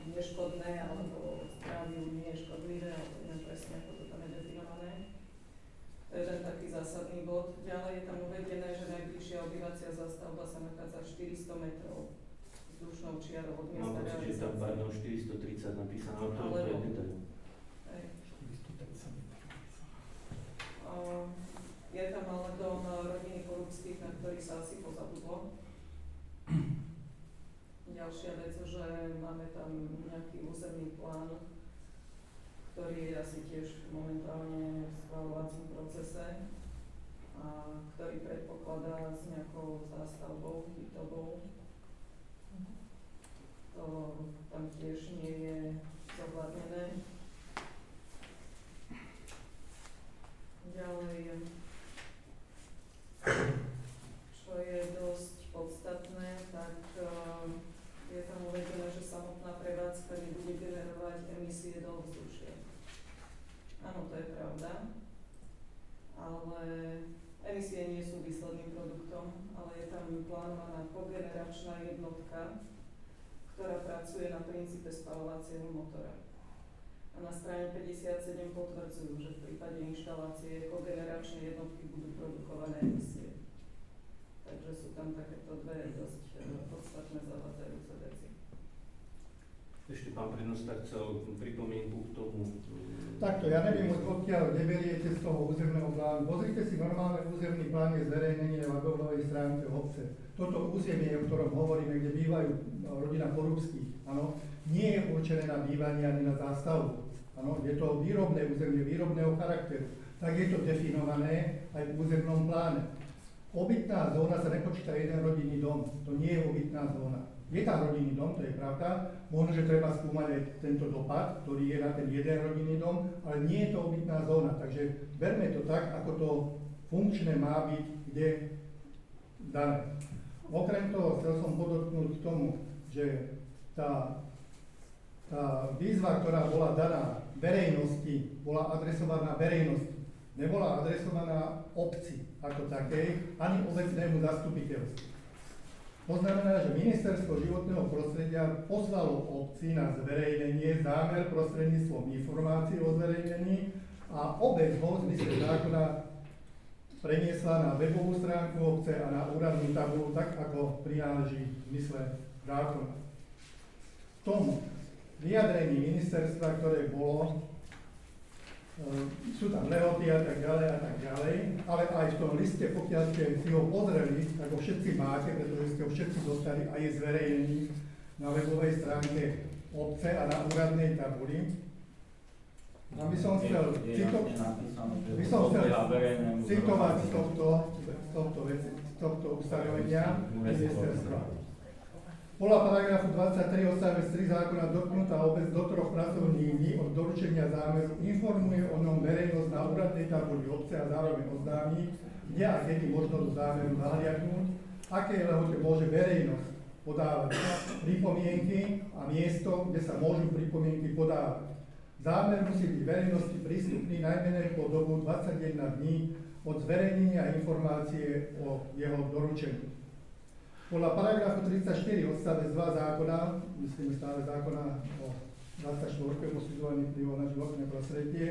neškodné, alebo zdraviu nie je škodlivé, alebo neviem presne, ako to tam je definované. To je ten taký zásadný bod. Ďalej je tam uvedené, že najbližšia obývacia zástavba sa nachádza 400 metrov vzdušnou čiarou od miesta Mám pocit, že tam 430 napísané, ale to je detail. Je tam ale dom rodiny Porúbskych, na ktorý sa asi pozabudlo. Ďalšia vec, že máme tam nejaký územný plán, ktorý je asi tiež momentálne v schvaľovacom procese a ktorý predpokladá s nejakou zástavbou bytovou. To tam tiež nie je zohľadnené. Ďalej, čo je dosť podstatné, tak je tam uvedené, že samotná prevádzka nebude generovať emisie do ovzdušia. Áno, to je pravda, ale emisie nie sú výsledným produktom, ale je tam plánovaná kogeneračná jednotka, ktorá pracuje na princípe spaľovacieho motora. A na strane 57 potvrdzujú, že v prípade inštalácie kogeneračnej jednotky budú produkované emisie. Takže sú tam takéto dve dosť podstatné zavádzajúce veci. Ešte pán prednosta chcel pripomienku k tomu. Takto, ja neviem, odkiaľ neberiete z toho územného plánu. Pozrite si, normálne územný plán je zverejnený na webovej stránke obce. Toto územie, o ktorom hovoríme, kde bývajú rodina Porúbskych, áno, nie je určené na bývanie ani na zástavbu. Áno, je to výrobné územie, výrobného charakteru. Tak je to definované aj v územnom pláne. Obytná zóna sa nepočíta jeden rodinný dom. To nie je obytná zóna. Je tam rodinný dom, to je pravda. Možno, že treba skúmať aj tento dopad, ktorý je na ten jeden rodinný dom, ale nie je to obytná zóna. Takže berme to tak, ako to funkčné má byť kde dané. Okrem toho chcel som podotknúť k tomu, že tá výzva, ktorá bola daná verejnosti, bola adresovaná verejnosti. Nebola adresovaná obci ako takej, ani obecnému zastupiteľstvu. To znamená, že Ministerstvo životného prostredia poslalo obci na zverejnenie zámer prostredníctvom informácií o zverejnení a obec ho v zmysle zákona preniesla na webovú stránku obce a na úradnú tabuľu, tak ako prináleží v zmysle zákona. V tom vyjadrení ministerstva, ktoré bolo, sú tam lehoty a tak ďalej, ale aj v tom liste, pokiaľ ste si ho pozreli, tak ho všetci máte, pretože ste ho všetci dostali a je zverejnený na webovej stránke obce a na úradnej tabuli. A by som chcel citovať z tohto ustanovenia ministerstva. Podľa paragrafu 23 odstavec 3 zákona dotknutá obec do 3 pracovných dní od doručenia zámeru informuje o ňom verejnosť na úradnej tabuli obce a zároveň oznámi, kde a kedy možno do zámeru nahliadnúť, aké lehote môže verejnosť podávať pripomienky a miesto, kde sa môžu pripomienky podávať. Zámer musí byť verejnosti prístupný najmenej po dobu 21 dní od zverejnenia informácie o jeho doručení. Podľa paragrafu 34 odstavec 2 zákona, myslím stále zákona o 24. Posudzovanie vplyvov na životné prostredie.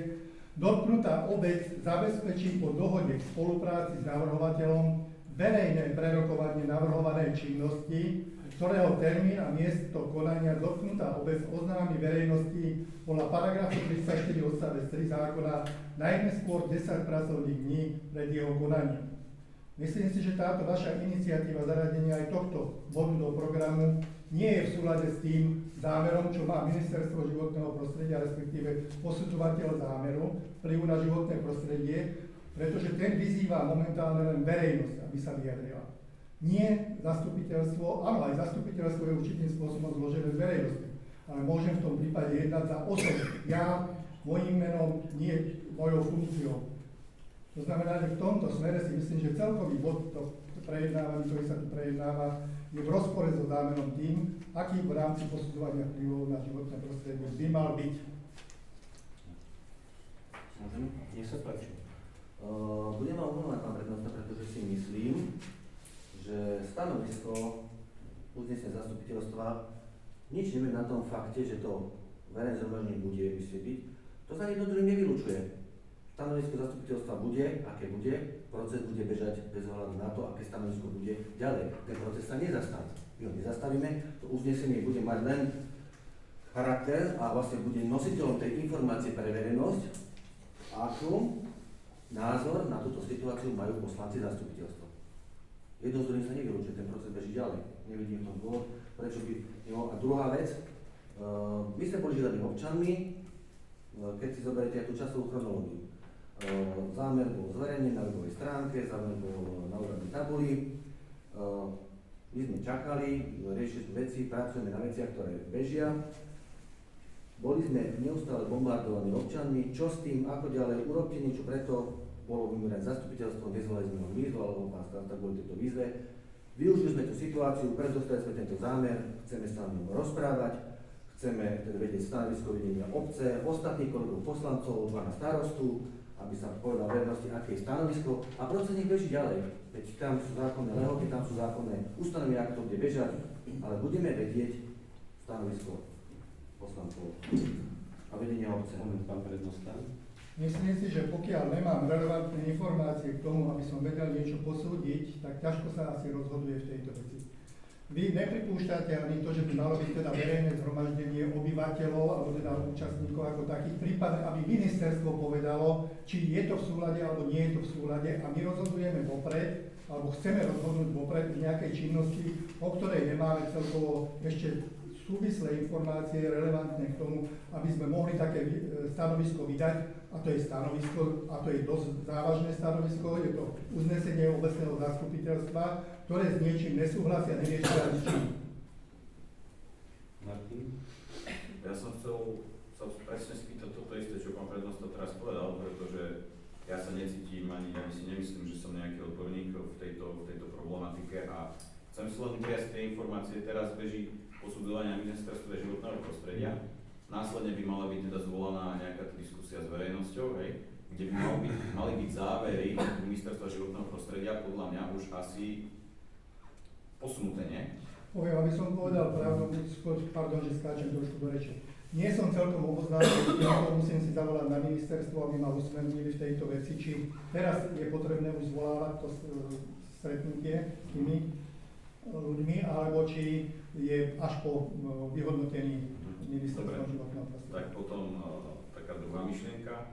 Dotknutá obec zabezpečí po dohode v spolupráci s navrhovateľom verejné prerokovanie navrhovanej činnosti, ktorého termín a miesto konania dotknutá obec oznámi verejnosti podľa paragrafu 34 odstavec 3 zákona najneskôr 10 pracovných dní pred jeho konaním. Myslím si, že táto vaša iniciatíva zaradenia aj tohto bodu do programu nie je v súlade s tým zámerom, čo má Ministerstvo životného prostredia, respektíve posudzovateľ zámeru vplyvu na životné prostredie, pretože ten vyzýva momentálne len verejnosť, aby sa vyjadrila. Nie zastupiteľstvo, áno, aj zastupiteľstvo je určitým spôsobom zložené z verejnosti, ale môžem v tom prípade jednať za osobu. Ja, mojím menom, nie mojou funkciou. To znamená, že v tomto smere si myslím, že celkový bod to prejednávaní, ktorý sa tu prejednáva, je v rozpore so zámerom tým, aký v rámci posudzovania vplyvov na životné prostredie by mal byť. Môžem? Nech sa páči. Budem vám uvoľovať, pán prednosta, pretože si myslím, že stanovisko uznesenia zastupiteľstva nič nevie na tom fakte, že to verejné zhromaždenie bude vysvetliť. To sa jedno druhým nevylučuje. Stanovisko zastupiteľstva bude, aké bude, proces bude bežať bez ohľadu na to, aké stanovisko bude ďalej. Ten proces sa nezastaví. My ho nezastavíme, to uznesenie bude mať len charakter a vlastne bude nositeľom tej informácie pre verejnosť, akú názor na túto situáciu majú poslanci zastupiteľstva. Jedno z druhým sa nevylučuje, ten proces beží ďalej. Nevidím v tom dôvod, prečo by nemohol. A druhá vec, my sme boli žiadaní občanmi, keď si zoberiete aj tú časovú chronológiu. Zámer bol zverejnený na webovej stránke, zámer bol na úradnej tabuli. My sme čakali, riešili sme veci, pracujeme na veciach, ktoré bežia. Boli sme neustále bombardovaní občanmi, čo s tým, ako ďalej, urobte niečo preto, bolo vymerať zastupiteľstvo, nezvolali sme ho my, alebo pán starosta kvôli tejto výzve. Využili sme tú situáciu, predostali sme tento zámer, chceme sa o ňom rozprávať, chceme teda vedieť stanovisko vedenia obce, ostatných kolegov poslancov, pána starostu, aby sa povedal verejnosti, aké je stanovisko a proces nech beží ďalej. Veď tam sú zákonné lehoty, tam sú zákonné ustanovenia, ako to bude bežať, ale budeme vedieť stanovisko poslancov a vedenia obce. Moment, pán prednosta. Myslím si, že pokiaľ nemám relevantné informácie k tomu, aby som vedel niečo posúdiť, tak ťažko sa asi rozhoduje v tejto veci. Vy nepripúšťate ani to, že by malo byť teda verejné zhromaždenie obyvateľov alebo teda účastníkov ako takých, prípadne aby ministerstvo povedalo, či je to v súlade alebo nie je to v súlade a my rozhodujeme vopred, alebo chceme rozhodnúť vopred v nejakej činnosti, o ktorej nemáme celkovo ešte súvislé informácie relevantné k tomu, aby sme mohli také stanovisko vydať, a to je stanovisko, a to je dosť závažné stanovisko, je to uznesenie obecného zastupiteľstva, ktoré s niečím nesúhlasia, neriešia ani s čím. Martin? Ja som chcel sa presne spýtať toto isté, čo pán prednosta teraz povedal, pretože ja sa necítim ani, ja si nemyslím, že som nejaký odborník v tejto problematike a chcem si len priať tie informácie. Teraz beží posudzovania Ministerstva životného prostredia. Následne by mala byť teda zvolaná nejaká diskusia s verejnosťou, hej, kde by mali byť závery Ministerstva životného prostredia, podľa mňa už asi posunuté, nie? Poviem, aby som povedal pravdu, pardon, že skáčem trošku do reči. Nie som celkom oboznámený, musím si zavolať na ministerstvo, aby ma usmernili v tejto veci, či teraz je potrebné už zvolávať to stretnutie s tými ľuďmi, alebo či je až po vyhodnotení ministerstva životného prostredia. Tak potom taká druhá myšlienka.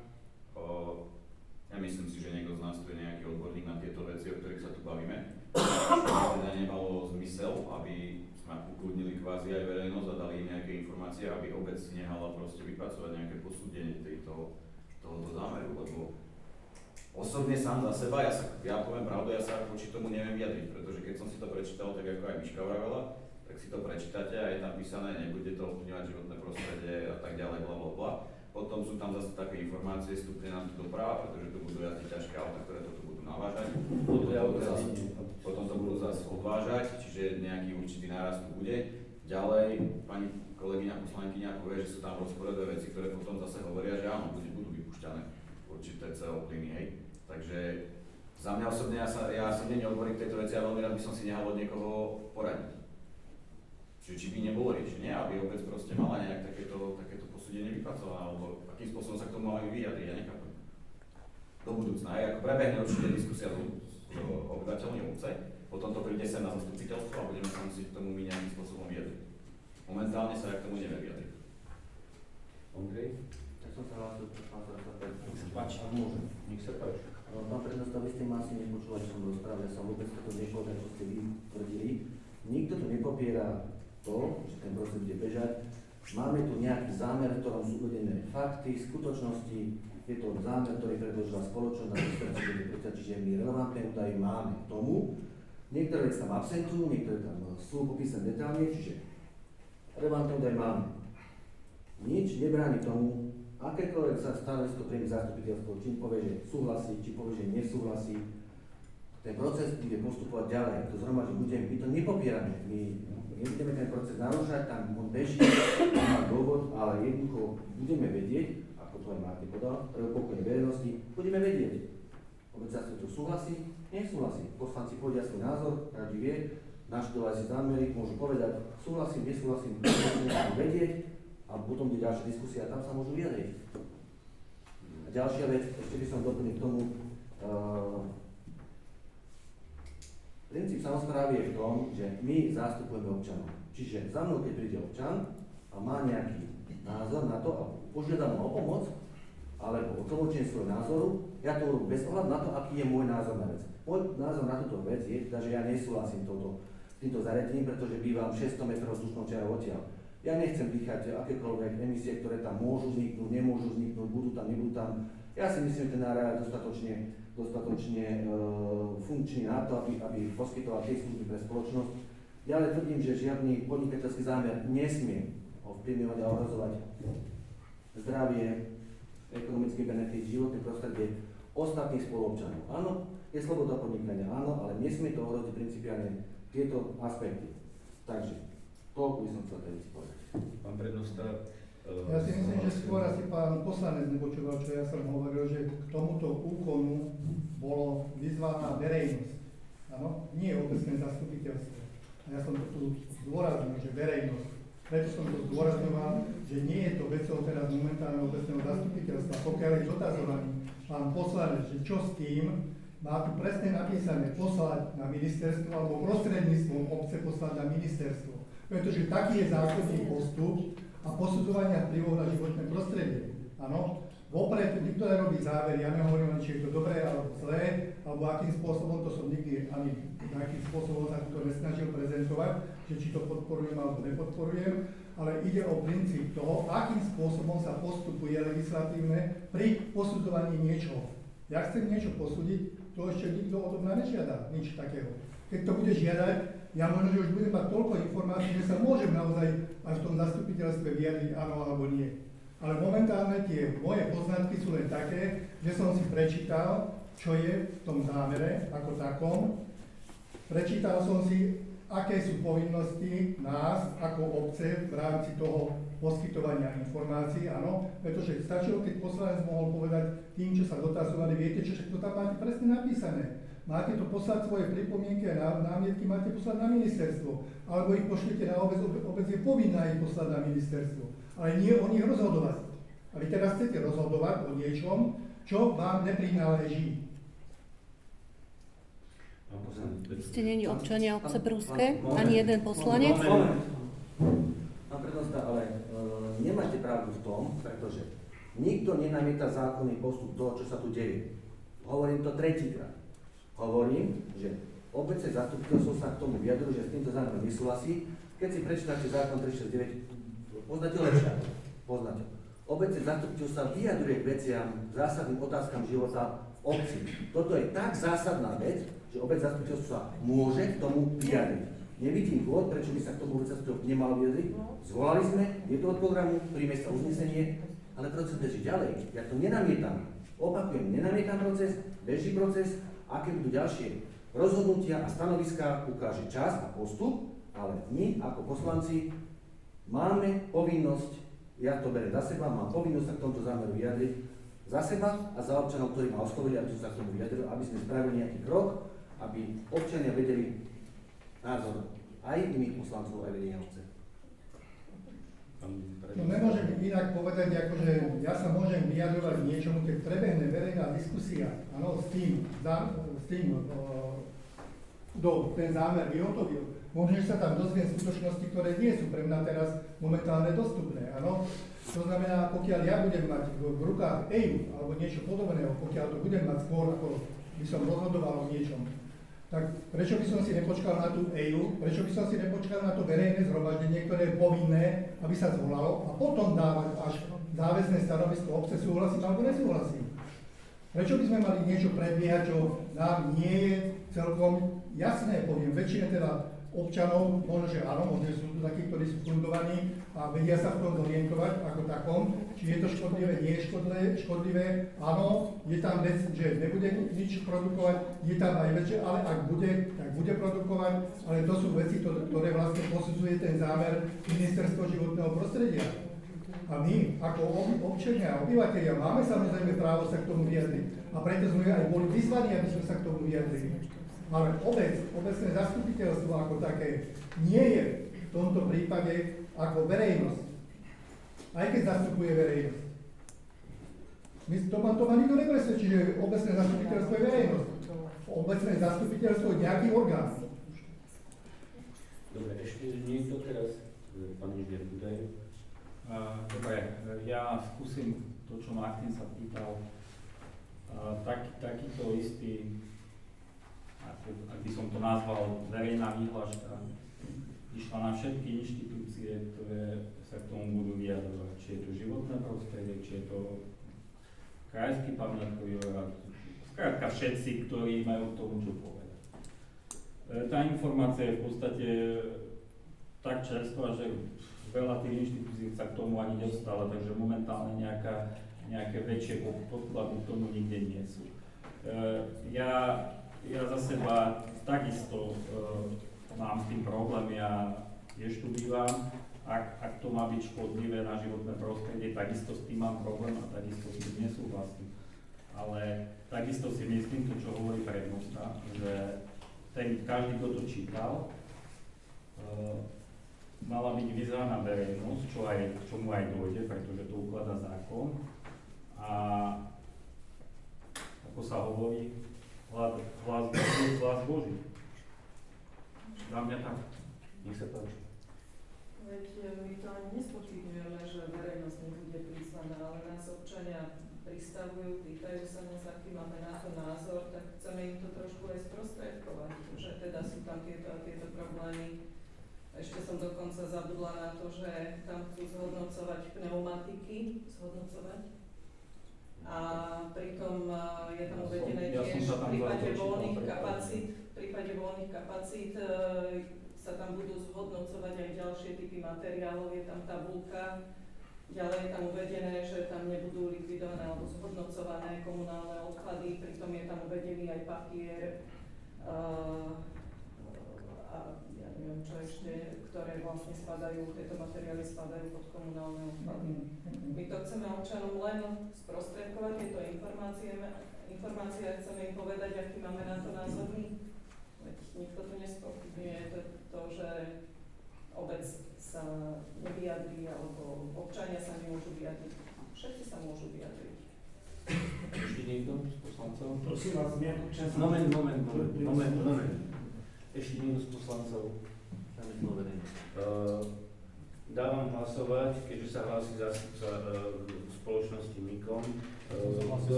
Nemyslím si, že niekto z nás tu je nejaký odborník na tieto veci, o ktorých sa tu bavíme. Teda nemalo zmysel, aby sme ukludnili kvázi aj verejnosť a dali im nejaké informácie, aby obec si nehala proste vypracovať nejaké posúdenie tohoto zámeru, lebo osobne sám za seba, ja poviem pravdu, ja sa voči tomu neviem vyjadriť, pretože keď som si to prečítal, tak ako aj Miška vravela, tak si to prečítate a je tam písané, nebude to ovplyvňovať životné prostredie a tak ďalej, bla bla bla. Potom sú tam zase také informácie, vstupne nám tu doprava, pretože tu budú jazdiť ťažké auta, ktoré toto budú navážať. Potom to budú zase odvážať, čiže nejaký určitý nárast tu bude. Ďalej pani kolegyňa poslankyňa povie, že sú tam rozporedové veci, ktoré potom zase hovoria, že áno, budú vypúšťané určité CO plyny, hej. Takže za mňa osobne, ja som nie odborník v tejto veci a veľmi rád by som si nehal od niekoho poradiť. Čiže či by nebolo riešenie, aby obec proste mala nejak takéto posúdenie vypracované, alebo akým spôsobom sa k tomu majú vyjadriť, ja nechápem. Do budúcna, aj ako prebehne určite diskusia s obyvateľmi obce, potom to príde sem na zastupiteľstvo a budeme sa musieť k tomu my nejakým spôsobom vyjadriť. Momentálne sa ja k tomu neviem vyjadriť. Ondrej? Ja som sa hlásil, pán Sarasa, Páči. môžem. Nech sa páči. Pán predseda, vy ste ma asi nepočúvali, čo som rozprával, ja som vôbec toto nepovedal, čo ste vy tvrdili. Nikto tu nepopiera to, že ten proces bude bežať. Máme tu nejaký zámer, v ktorom sú uvedené fakty, skutočnosti. Je to zámer, ktorý predložila spoločnosť na ministerstve, čiže my relevantné údaje máme k tomu. Niektoré veci tam absentujú, niektoré tam sú popísané detálne, čiže relevantné údaje máme. Nič nebráni tomu, akékoľvek sa stanovisko príjme zastupiteľstvo, či povie, že súhlasí, či povie, že nesúhlasí, ten proces bude postupovať ďalej. To zhromaždenie my to nepopierame. My nebudeme ten proces narúšať, tam on beží, má dôvod, ale jednoducho budeme vedieť, ako to aj Martin podal, pre upokojenie verejnosti, budeme vedieť. Obec zastupiteľ súhlasí, nesúhlasí. Poslanci povedia svoj názor, každý vie, naštudovali si zámery, môžu povedať súhlasím, nesúhlasím, môžu vedieť, a potom bude ďalšia diskusia a tam sa môžu vyjadriť. A ďalšia vec, ešte by som doplnil k tomu, princíp samosprávy je v tom, že my zastupujeme občanov. Čiže za mnou, keď príde občan a má nejaký názor na to a požiadam ho o pomoc, alebo o tlmočenie svojho názoru, ja to urobím bez ohľadu na to, aký je môj názor na vec. Môj názor na túto vec je, že ja nesúhlasím s týmto zariadením, pretože bývam 600 metrov vzdušnou čiarou odtiaľ. Ja nechcem dýchať akékoľvek emisie, ktoré tam môžu vzniknúť, nemôžu vzniknúť, budú tam, nebudú tam. Ja si myslím, že ten areál je dostatočne funkčný na to, aby poskytoval tie služby pre spoločnosť. Ďalej tvrdím, že žiadny podnikateľský zámer nesmie ovplyvňovať a ohrozovať zdravie, ekonomický benefit, životné prostredie ostatných spoluobčanov. Áno, je sloboda podnikania, áno, ale nesmie to ohroziť principiálne tieto aspekty. Takže toľko by som chcel tej veci povedať. Pán prednosta. Ja si myslím, že skôr asi pán poslanec nepočúval, čo ja som hovoril, že k tomuto úkonu bolo vyzvaná verejnosť. Áno? Nie obecné zastupiteľstvo. A ja som to tu zdôraznil, že verejnosť. Preto som to zdôrazňoval, že nie je to vecou teraz momentálneho obecného zastupiteľstva. Pokiaľ je dotazovaný pán poslanec, že čo s tým, má tu presne napísané poslať na ministerstvo alebo prostredníctvom obce poslať na ministerstvo. Pretože taký je zákonný postup a posudzovania vplyvov na životné prostredie. Áno, vopred nikto nerobí záver, ja nehovorím, či je to dobré alebo zlé, alebo akým spôsobom, to som nikdy ani akým spôsobom sa to nesnažil prezentovať, že či to podporujem alebo nepodporujem, ale ide o princíp toho, akým spôsobom sa postupuje legislatívne pri posudzovaní niečoho. Ja chcem niečo posúdiť, to ešte nikto odo mňa nežiada, nič takého. Keď to bude žiadať, ja možno, že už budem mať toľko informácií, že sa môžem naozaj aj v tom zastupiteľstve vyjadriť áno alebo nie. Ale momentálne tie moje poznatky sú len také, že som si prečítal, čo je v tom zámere ako takom. Prečítal som si, aké sú povinnosti nás ako obce v rámci toho poskytovania informácií, áno, pretože stačilo, keď poslanec mohol povedať tým, čo sa dotazovali, viete čo, však to tam máte presne napísané. Máte to poslať svoje pripomienky a námietky máte poslať na ministerstvo. Alebo ich pošlite na obec, obec je povinná ich poslať na ministerstvo. Ale nie o nich rozhodovať. A vy teraz chcete rozhodovať o niečom, čo vám neprináleží. Vy ste není občania obce Pruské, ani jeden poslanec? Pán prednosta, ale nemáte pravdu v tom, pretože nikto nenamieta zákonný postup toho, čo sa tu deje. Hovorím to tretíkrát. Hovorím, že obecné zastupiteľstvo sa k tomu vyjadruje, že s týmto zámerom nesúhlasí. Keď si prečítate zákon 369, poznáte lepšie. Poznáte. Obecné zastupiteľstvo sa vyjadruje k veciam, zásadným otázkam života v obci. Toto je tak zásadná vec, že obecné zastupiteľstvo sa môže k tomu vyjadriť. Nevidím dôvod, prečo by sa k tomu obecné zastupiteľstvo nemalo vyjadriť. Zvolali sme, je to od programu, príjme sa uznesenie, ale proces beží ďalej. Ja to nenamietam. Opakujem, nenamietam proces, beží proces. Aké budú ďalšie rozhodnutia a stanoviská, ukáže čas a postup, ale my ako poslanci máme povinnosť, ja to beriem za seba, mám povinnosť sa k tomto zámeru vyjadriť za seba a za občanov, ktorí ma oslovili, aby som sa k tomu vyjadril, aby sme spravili nejaký krok, aby občania vedeli názor aj iných poslancov, aj vedenia obce. No nemôžem inak povedať, akože ja sa môžem vyjadrovať niečomu, keď prebehne verejná diskusia, áno, s tým, kto ten zámer vyhotovil. Možno, že sa tam dozviem skutočnosti, ktoré nie sú pre mňa teraz momentálne dostupné, áno. To znamená, pokiaľ ja budem mať v rukách EU alebo niečo podobného, pokiaľ to budem mať skôr, ako by som rozhodoval o niečom, tak prečo by som si nepočkal na tú EU, prečo by som si nepočkal na to verejné zhromaždenie, ktoré je povinné, aby sa zvolalo, a potom dávať až záväzné stanovisko obce, súhlasím alebo nesúhlasím. Prečo by sme mali niečo predbiehať, čo nám nie je celkom jasné, poviem, väčšine teda občanov, možno, že áno, možno sú tu takí, ktorí sú fundovaní a vedia sa v tom zorientovať ako takom, či je to škodlivé, nie je škodlivé, áno, je tam vec, že nebude nič produkovať, je tam aj vec, ale ak bude, tak bude produkovať, ale to sú veci, ktoré vlastne posudzuje ten zámer Ministerstvo životného prostredia. A my, ako občania a obyvateľia, máme samozrejme právo sa k tomu vyjadriť a preto sme aj boli vyzvaní, aby sme sa k tomu vyjadrili. Ale obecné zastupiteľstvo ako také nie je v tomto prípade ako verejnosť. Aj keď zastupuje verejnosť. To ma nikto nepresvedčí, že obecné zastupiteľstvo je verejnosť. Obecné zastupiteľstvo je nejaký orgán. Dobre, ešte niekto teraz, pán inžinier Budaj. Dobre, ja skúsim to, čo Martin sa pýtal. Takýto istý, ak by som to nazval, verejná výhláška išla na všetky inštitúcie, ktoré sa k tomu budú vyjadrovať. Či je to životné prostredie, či je to krajský pamiatkový úrad, skrátka všetci, ktorí majú k tomu čo povedať. Tá informácia je v podstate tak čerstvá, že veľa tých inštitúcií sa k tomu ani nedostala, takže momentálne nejaké väčšie podklady k tomu nikde nie sú. Ja za seba takisto mám s tým problém, ja tiež tu bývam, ak to má byť škodlivé na životné prostredie, takisto s tým mám problém a takisto s tým nesúhlasím. Ale takisto si myslím, to čo hovorí prednosta, že každý, kto to čítal, mala byť vyzvaná verejnosť, čomu aj dôjde, pretože to ukladá zákon. A ako sa hovorí, hlas Boží. Za mňa tak. Nech sa páči. Veď my to ani nespochybňujeme, že verejnosť nebude prizvaná, ale nás občania pristavujú, pýtajú sa nás, aký máme na to názor, tak chceme im to trošku aj sprostredkovať, že teda sú tam tieto problémy. Ešte som dokonca zabudla na to, že tam chcú zhodnocovať pneumatiky, a pritom je tam uvedené tiež v prípade voľných kapacít sa tam budú zhodnocovať aj ďalšie typy materiálov, je tam tabuľka, ďalej je tam uvedené, že tam nebudú likvidované alebo zhodnocované komunálne odpady, pritom je tam uvedený aj papier, a ja neviem čo ešte, ktoré vlastne tieto materiály spadajú pod komunálne odpady. My to chceme občanom len sprostredkovať, tieto informácie a chceme im povedať, aký máme na to názor my. Veď nikto tu nespochybňuje to, že obec sa nevyjadrí, alebo občania sa nemôžu vyjadriť. Všetci sa môžu vyjadriť. Ešte niekto z poslancov? Prosím vás, nejakú časť. Moment. Ešte niekto z poslancov? Dávam hlasovať, keďže sa hlási zástupca spoločnosti Mikon.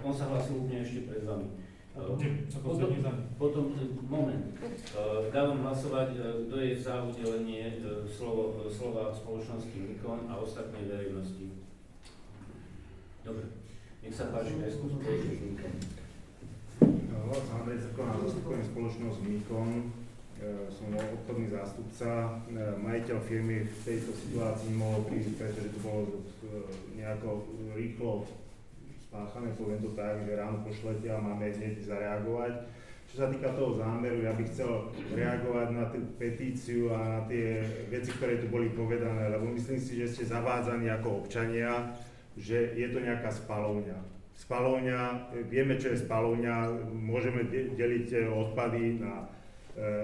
On sa hlásil úplne ešte pred vami. Potom, moment. Dávam hlasovať, kto je za udelenie slova spoločnosti Mikon a ostatnej verejnosti. Dobre. Nech sa páči, najskôr spoločnosť Mikon. Andrej Zrková, zastupujem spoločnosť Mikon. Som obchodný zástupca. Majiteľ firmy v tejto situácii mohol prísť, pretože to bolo nejako rýchlo spáchané, poviem to tak, že ráno pošlete a máme hneď zareagovať. Čo sa týka toho zámeru, ja bych chcel reagovať na tú petíciu a na tie veci, ktoré tu boli povedané, lebo myslím si, že ste zavádzaní ako občania, že je to nejaká spalovňa. Spalovňa, vieme, čo je spalovňa, môžeme deliť odpady na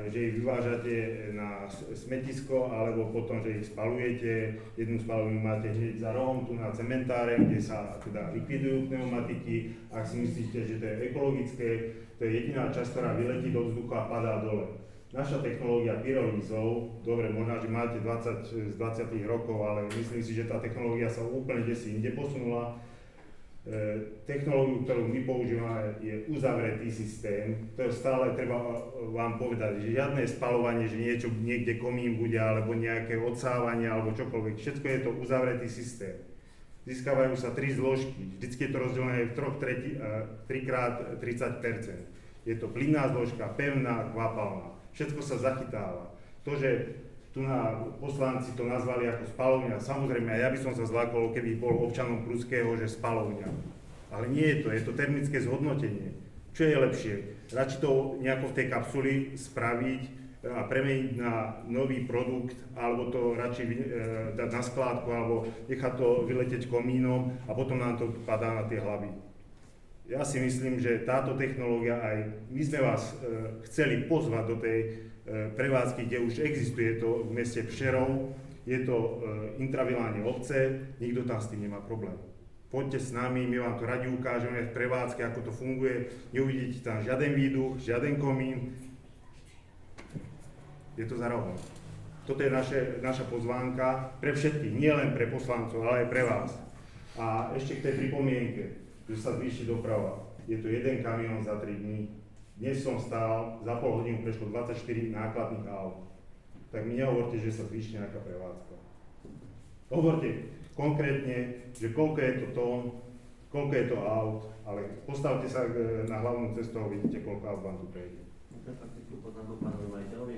že ich vyvážate na smetisko, alebo potom, že ich spalujete. Jednu spalovňu máte hneď za rohom, tu na cementáre, kde sa teda likvidujú pneumatiky. Ak si myslíte, že to je ekologické, to je jediná časť, ktorá vyletí do vzduchu a padá dole. Naša technológia pyrolízov, dobre, možno, že máte 20 z 20 rokov, ale myslím si, že tá technológia sa úplne desi inde posunula. Technológiu, ktorú my používame, je uzavretý systém. To je stále treba vám povedať, že žiadne spalovanie, že niečo niekde komín bude, alebo nejaké odsávanie, alebo čokoľvek. Všetko je to uzavretý systém. Získavajú sa 3 zložky, vždycky je to rozdelené v 3x30%. Je to plynná zložka, pevná, kvapalná. Všetko sa zachytáva. To, že tu na poslanci to nazvali ako spalovňa, samozrejme, ja by som sa zlákol, keby bol občanom Prudského, že spalovňa. Ale nie je to termické zhodnotenie. Čo je lepšie? Radšej to nejako v tej kapsuli spraviť a premeniť na nový produkt, alebo to radšej dať na skládku, alebo nechať to vyletieť komínom a potom nám to padá na tie hlavy. Ja si myslím, že táto technológia, aj my sme vás chceli pozvať do tej prevádzky, kde už existuje to v meste Pšerov, je to intravilálne obce, nikto tam s tým nemá problém. Poďte s nami, my vám to radi ukážeme v prevádzke, ako to funguje, neuvidíte tam žiaden výduch, žiaden komín, je to za rohom. Toto je naša pozvánka pre všetkých, nie len pre poslancov, ale aj pre vás. A ešte k tej pripomienke, že sa zvýši doprava. Je to jeden kamión za 3 dní. Dnes som stál, za pol hodinu prešlo 24 nákladných aut. Tak mi nehovorte, že sa zvýši nejaká prevádzka. Hovorte konkrétne, že koľko je to tón, koľko je to aut, ale postavte sa na hlavnú cestu a vidíte, koľko aut vám tu prejde. Môžem faktickú poznámku pánovi majiteľovi,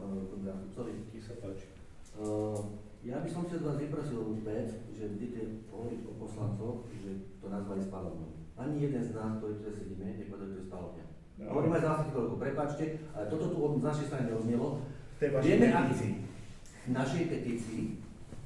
pánovi zástupcovi. Sa páči. Ja by som si od vás vyprosil vec, že budete hovoriť o poslancoch, že to nazvali spalovňou. Ani jeden z nás, ktorí tu sedíme, nepovedal, že to je spalovňa. No. Hovorím aj zástupcov, prepáčte, ale toto tu od našej strany neodznelo. Vieme Vieme akcii. Našej petícii.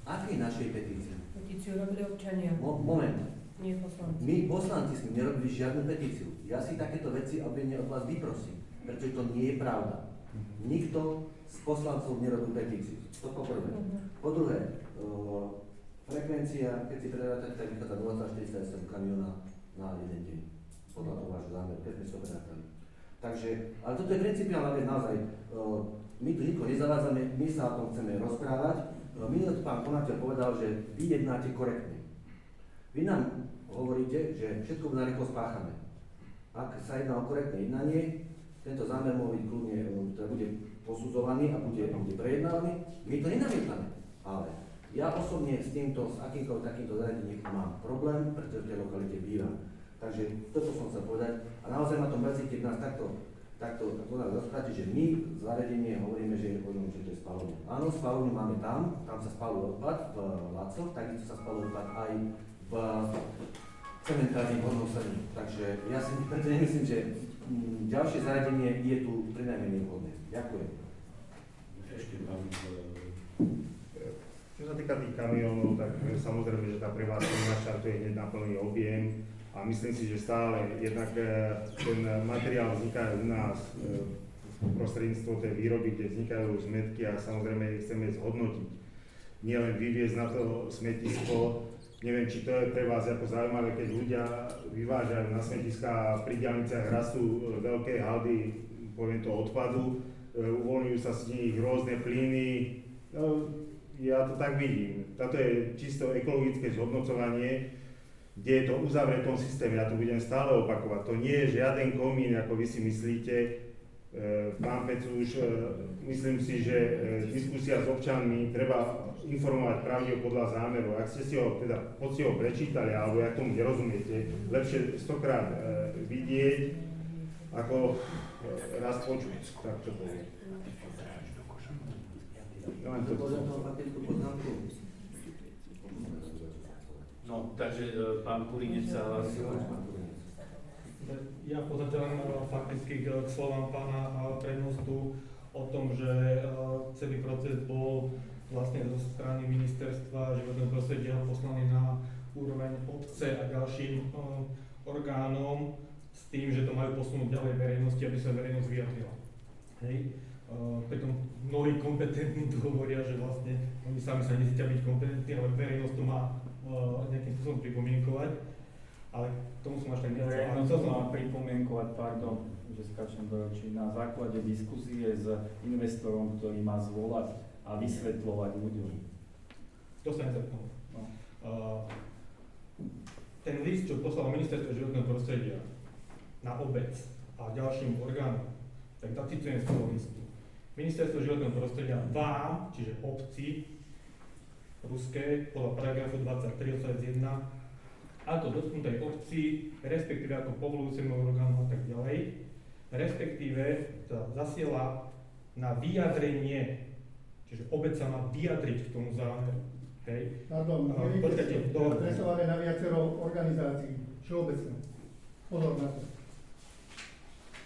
Akej našej petícii? Petíciu robili občania, Moment. nie poslanci. My poslanci sme nerobili žiadnu petíciu. Ja si takéto veci objedne od vás vyprosím, pretože to nie je pravda. Nikto z poslancov nerobil petíciu. To po prvé. Po druhé, frekvencia, keď si prerátate, tak vychádza 0,48 kamiona na jeden deň. Podľa toho vášho zámeru, keď sme si to prerátali. Takže, ale toto je principiálna vec naozaj. My tu nikoho nezavádzame, my sa o tom chceme rozprávať. Minulý pán konateľ povedal, že vy jednáte korektne. Vy nám hovoríte, že všetko na rýchlo spáchame. Ak sa jedná o korektné jednanie, tento zámer môže byť kľudne, teda bude posudzovaný a bude prejednávaný. My to nenamietame, ale ja osobne s akýmkoľvek takýmto zariadením mám problém, pretože v tej lokalite bývam. Takže toto som chcel povedať a naozaj ma to mrzí, keď nás takto rozprávate, že my zariadenie hovoríme, že to je spalovňa. Áno, spalovňu máme tam sa spaluje odpad v Lacoch, takisto sa spaluje odpad aj v cementárni v Hornom Srni. Takže ja si preto nemyslím, že ďalšie zariadenie je tu prinajmenej vhodné. Ďakujem. Ešte mám... Čo sa týka tých kamionov, tak samozrejme, že tá prevádzka naštartuje hneď na plný objem a myslím si, že stále jednak ten materiál vzniká u nás prostredníctvom tej výroby, kde vznikajú zmetky a samozrejme ich chceme zhodnotiť. Nielen vyviezť na to smetisko. Neviem, či to je pre vás ako zaujímavé, keď ľudia vyvážajú na smetiska a pri diaľniciach rastú veľké haldy, poviem to, odpadu, uvoľňujú sa z nich rôzne plyny. No, ja to tak vidím. Toto je čisto ekologické zhodnocovanie, kde je to uzavretom systéme. Ja to budem stále opakovať. To nie je žiaden komín, ako vy si myslíte. Pán Pecúš, myslím si, že diskusia s občanmi treba informovať pravdivo podľa zámeru. Ak ste si ho teda poctivo prečítali, alebo ak tomu nerozumiete, lepšie 100-krát vidieť, ako raz počuť. Tak to poviem. No, takže pán Kurinec sa hlásil. Ja v podstate len fakticky k slovám pána prednostu o tom, že celý proces bol vlastne zo strany ministerstva životného prostredia poslaný na úroveň obce a ďalším orgánom s tým, že to majú posunúť ďalej verejnosti, aby sa verejnosť vyjadrila. Hej. Pritom mnohí kompetentní tu hovoria, že vlastne oni sami sa necítia byť kompetentní, ale verejnosť to má nejakým spôsobom pripomienkovať. Ale k tomu som až tak nechcel. Ale Verejnosť chcel to som má pripomienkovať, pardon, že skáčem do rečí, na základe diskusie s investorom, ktorý má zvolať a vysvetľovať ľuďom. To sa nezapnul. No. Ten list, čo poslal Ministerstvo životného prostredia na obec a ďalším orgánom, tak zacitujem z toho listu. Ministerstvo životného prostredia vám, čiže obci ruské, podľa paragrafu 23 odsek 1, ako dotknutej obci, respektíve ako povolujúcemu orgánu a tak ďalej, respektíve zasiela na vyjadrenie, čiže obec sa má vyjadriť k tomu zámeru. Hej. Pardon, Počkajte, to je adresované na viacero organizácií, všeobecne. Pozor na to.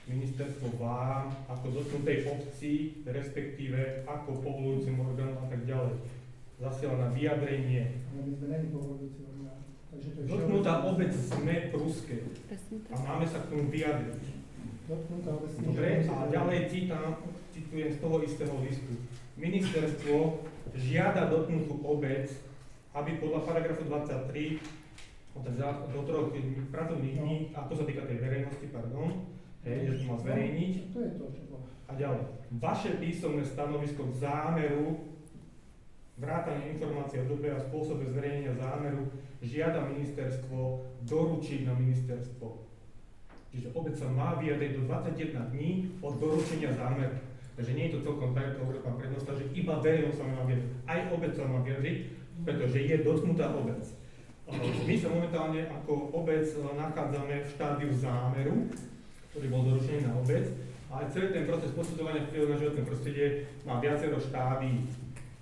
Ministerstvo vám, ako dotknutej obci, respektíve ako povolujúcemu orgánu a tak ďalej. Zasiela na vyjadrenie. Ale my sme není povolujúci orgán. Takže to je Dotknutá obec sme pruské Presne a tak. máme sa k tomu vyjadriť. Dotknutá obec. Dobre, a ďalej citujem z toho istého listu. Ministerstvo žiada dotknutú obec, aby podľa paragrafu 23 do 3 pracovných dní, a to sa týka tej verejnosti, pardon, že to má zverejniť. To je to, čo bolo. A ďalej. Vaše písomné stanovisko k zámeru, vrátanie informácií o dobe a spôsobe zverejnenia zámeru žiada ministerstvo doručiť na ministerstvo. Čiže obec sa má vyjadriť do 21 dní od doručenia zámeru. Takže nie je to celkom tak, ako hovorí pán prednosta, že iba verejnosť sa má vyjadriť. Aj obec sa má vyjadriť, pretože je dotknutá obec. My sa momentálne ako obec nachádzame v štádiu zámeru, ktorý bol doručený na obec, ale celý ten proces posudzovania vplyvu na životné prostredie má viacero štádií.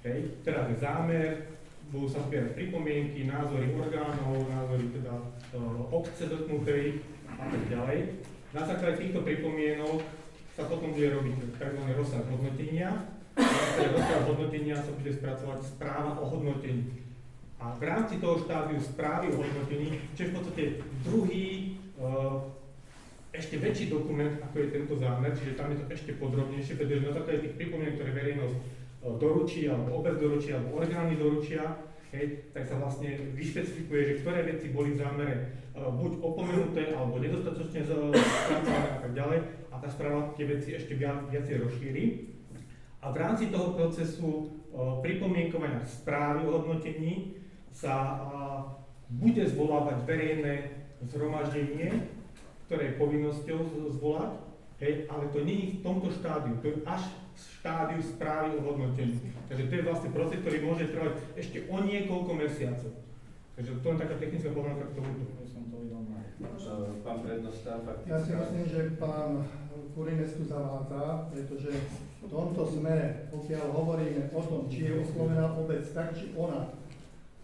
Hej. Teraz je zámer, budú sa zbierať pripomienky, názory orgánov, názory teda obce dotknutej a tak ďalej. Na základe týchto pripomienok sa potom bude robiť tzv. Rozsah hodnotenia. Na rozsah hodnotenia sa bude spracovať správa o hodnotení. A v rámci toho štádiu správy o hodnotení, čo je v podstate druhý ešte väčší dokument, ako je tento zámer, čiže tam je to ešte podrobnejšie, pretože na základe tých pripomienok, ktoré verejnosť doručí, alebo obec doručí, alebo orgány doručia, hej, tak sa vlastne vyšpecifikuje, že ktoré veci boli v zámere buď opomenuté, alebo nedostatočne spracované a tak ďalej, a tá správa tie veci ešte viacej rozšíri. A v rámci toho procesu pripomienkovania správy o hodnotení sa bude zvolávať verejné zhromaždenie, ktoré je povinnosťou zvolať, hej, ale to nie je v tomto štádiu, to je až v štádiu správy o hodnotení. Takže to je vlastne proces, ktorý môže trvať ešte o niekoľko mesiacov. Takže to je taká technická poznámka k tomu. Som to videl na pán prednosta, fakticky. Ja si myslím, že pán Kurines tu zavádza, pretože v tomto smere, pokiaľ hovoríme o tom, či je oslovená obec tak, či ona,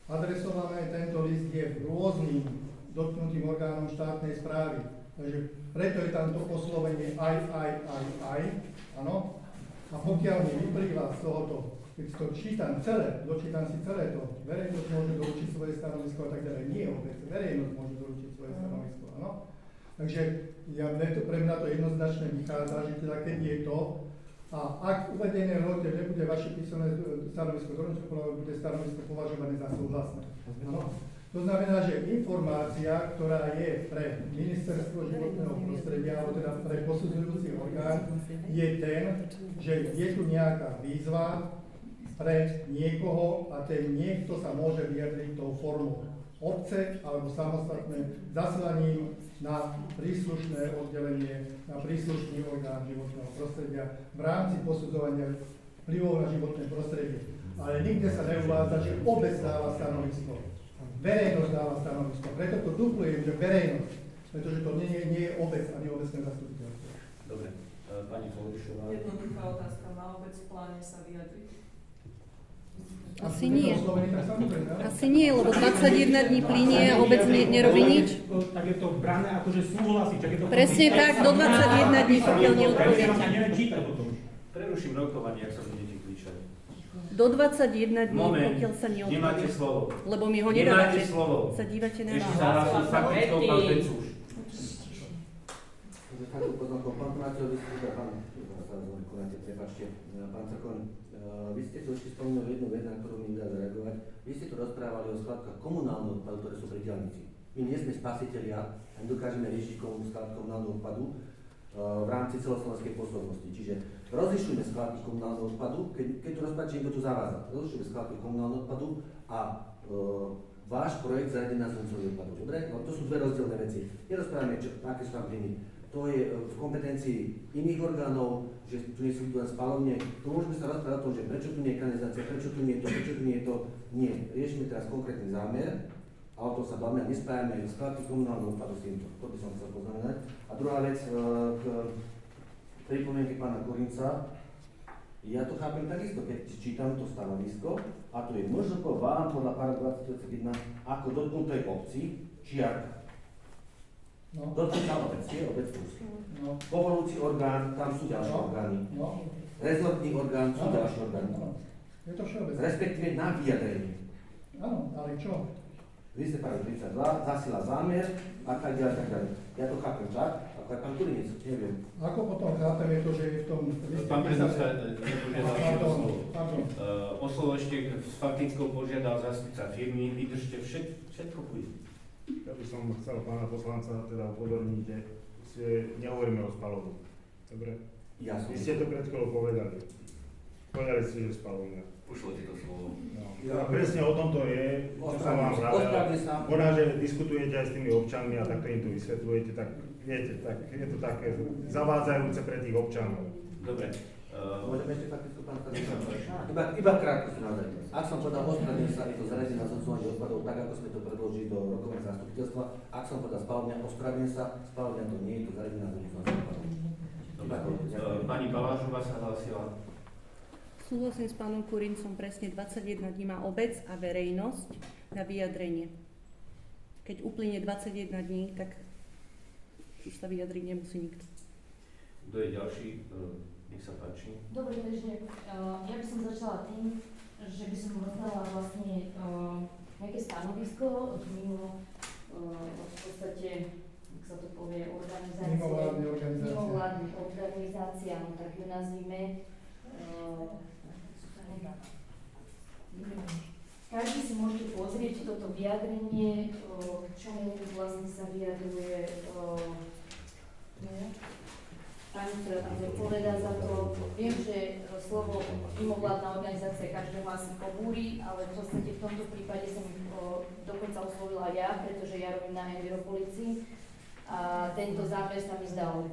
adresované tento list je rôznym dotknutým orgánom štátnej správy. Takže preto je tam to oslovenie aj, áno. A pokiaľ mi vyplýva z tohoto, keď to čítam dočítam si celé to, verejnosť môže doručiť svoje stanovisko a tak ďalej, nie obec, verejnosť môže doručiť svoje stanovisko, áno. Takže pre mňa to jednoznačne vychádza, že teda keď je to, a ak uvedené v rote nebude vaše písomné stanovisko doručené, bude stanovisko považované za súhlasné. Áno. To znamená, že informácia, ktorá je pre Ministerstvo životného prostredia, alebo teda pre posudzujúci orgán, je ten, že je tu nejaká výzva pre niekoho a ten niekto sa môže vyjadriť tou formou obce alebo samostatné zaslaním na príslušné oddelenie, na príslušný orgán životného prostredia v rámci posudzovania vplyvov na životné prostredie. Ale nikde sa neuvádza, že obec dáva stanovisko. Verejnosť dáva stanovisko. Preto to duplujem, že verejnosť, pretože to nie je obec ani obecné zastupiteľstvo. Dobre, pani Poldišová. Jednoduchá otázka, má obec v pláne sa vyjadriť? Asi nie. Asi nie, lebo 21 dní plynie a obec nerobí nič. Tak je to brané ako, že súhlasí. Presne tak, do 21 dní, pokiaľ neodpoviete. Preruším rokovanie, ak sa budete kličať. Do 21 dní, Moment, pokiaľ sa nemáte neodpoviete. slovo. Lebo mi ho Nemáte nedávate. slovo. Sa dívate na Ešte nás. sa hlásil s faktickou pán Pecuš. Takú poznámku, pán Kráčov, vy ste pán stále znovu konáte, prepáčte. Pán Crkon, vy ste tu ešte spomínali jednu vec, na ktorú mi dá zareagovať. Vy ste tu rozprávali o skladkách komunálneho odpadu, ktoré sú pri diaľnici. My nie sme spasitelia a nedokážeme riešiť skladky komunálneho odpadu v rámci celoslovenskej pôsobnosti. Čiže rozlišujeme skladky komunálneho odpadu, keď to rozprávate, niekto tu zavádza. Rozlišujeme skladky komunálneho odpadu a váš projekt zariadený na zrncový odpadu. Dobre? No, to sú dve rozdielne veci. Nerozprávame, aké sú tam plyny. To je v kompetencii iných orgánov, že tu nie sú len spalovne. Tu môžeme sa rozprávať o tom, že prečo tu nie je kanalizácia, prečo tu nie je to, prečo tu nie je to. Nie. Riešime teraz konkrétny zámer a o tom sa bavíme a nespájame skladky komunálneho odpadu s týmto. To by som chcel poznamenať. A druhá vec, k pripomienke pána Korinca. Ja to chápem takisto, keď čítam to stanovisko, a to je MŽP vám podľa § 21 ako dotknutej obci čiarka. No. Dotknutá obec, je obec plus. No. Povolujúci orgán, tam sú ďalšie orgány. No. Rezortný orgán, sú Áno. ďalšie orgány. Áno. Je to všeobecné. Respektíve na vyjadrenie. Áno, ale čo? Vy ste práve 32, zasila zámer, a tak ďalej, tak ďalej. Ja to chápem tak, ako aj pán Kurinec, neviem. Ako potom chápem je to, že je v tom liste Pán predseda, Pardon. o slovo ešte s faktickou požiadal zástupca firmy, vydržte, všetko pôjde. Ja by som chcel pána poslanca teda upozorniť, že nehovoríme o spalovu. Dobre? Ja som. Vy ste to pred chvíľou povedali. Povedali ste, že spalovňa. Ušlo ti to slovo. No. A presne o tom to je, čo som vám Ospravedlňujem sa. Možno, že diskutujete aj s tými občanmi a takto im to vysvetľujete, tak viete, tak je to také zavádzajúce pre tých občanov. Dobre. Môžeme ešte faktickú pán Iba krátko si naozaj. Ak som povedal, ospravedlňujem sa, je to zariadené na zodcovanie odpadov, tak ako sme to predložili do rokového zastupiteľstva. Ak som povedal spalovňa, ospravedlňujem sa, spalovňa to nie je, to zariadené na zodcovanie odpadov. Pani Balážová sa hlasila. Súhlasím s pánom Kurincom, presne 21 dní má obec a verejnosť na vyjadrenie. Keď uplynie 21 dní, tak už sa vyjadriť nemusí nikto. Kto je ďalší? Nech sa páči. Dobrý večer. Ja by som začala tým, že by som rozdala vlastne nejaké stanovisko mimo v podstate, ak sa to povie, mimovládnych organizáciám, tak ju nazvime. Každý si môžete pozrieť toto vyjadrenie, k čomu vlastne sa vyjadruje pani, ktorá tam zodpovedá za to. Viem, že slovo mimovládna organizácia každého asi pobúri, ale v podstate v tomto prípade som dokonca oslovila ja, pretože ja robím na Enviropolicii a tento zámer sa mi zdal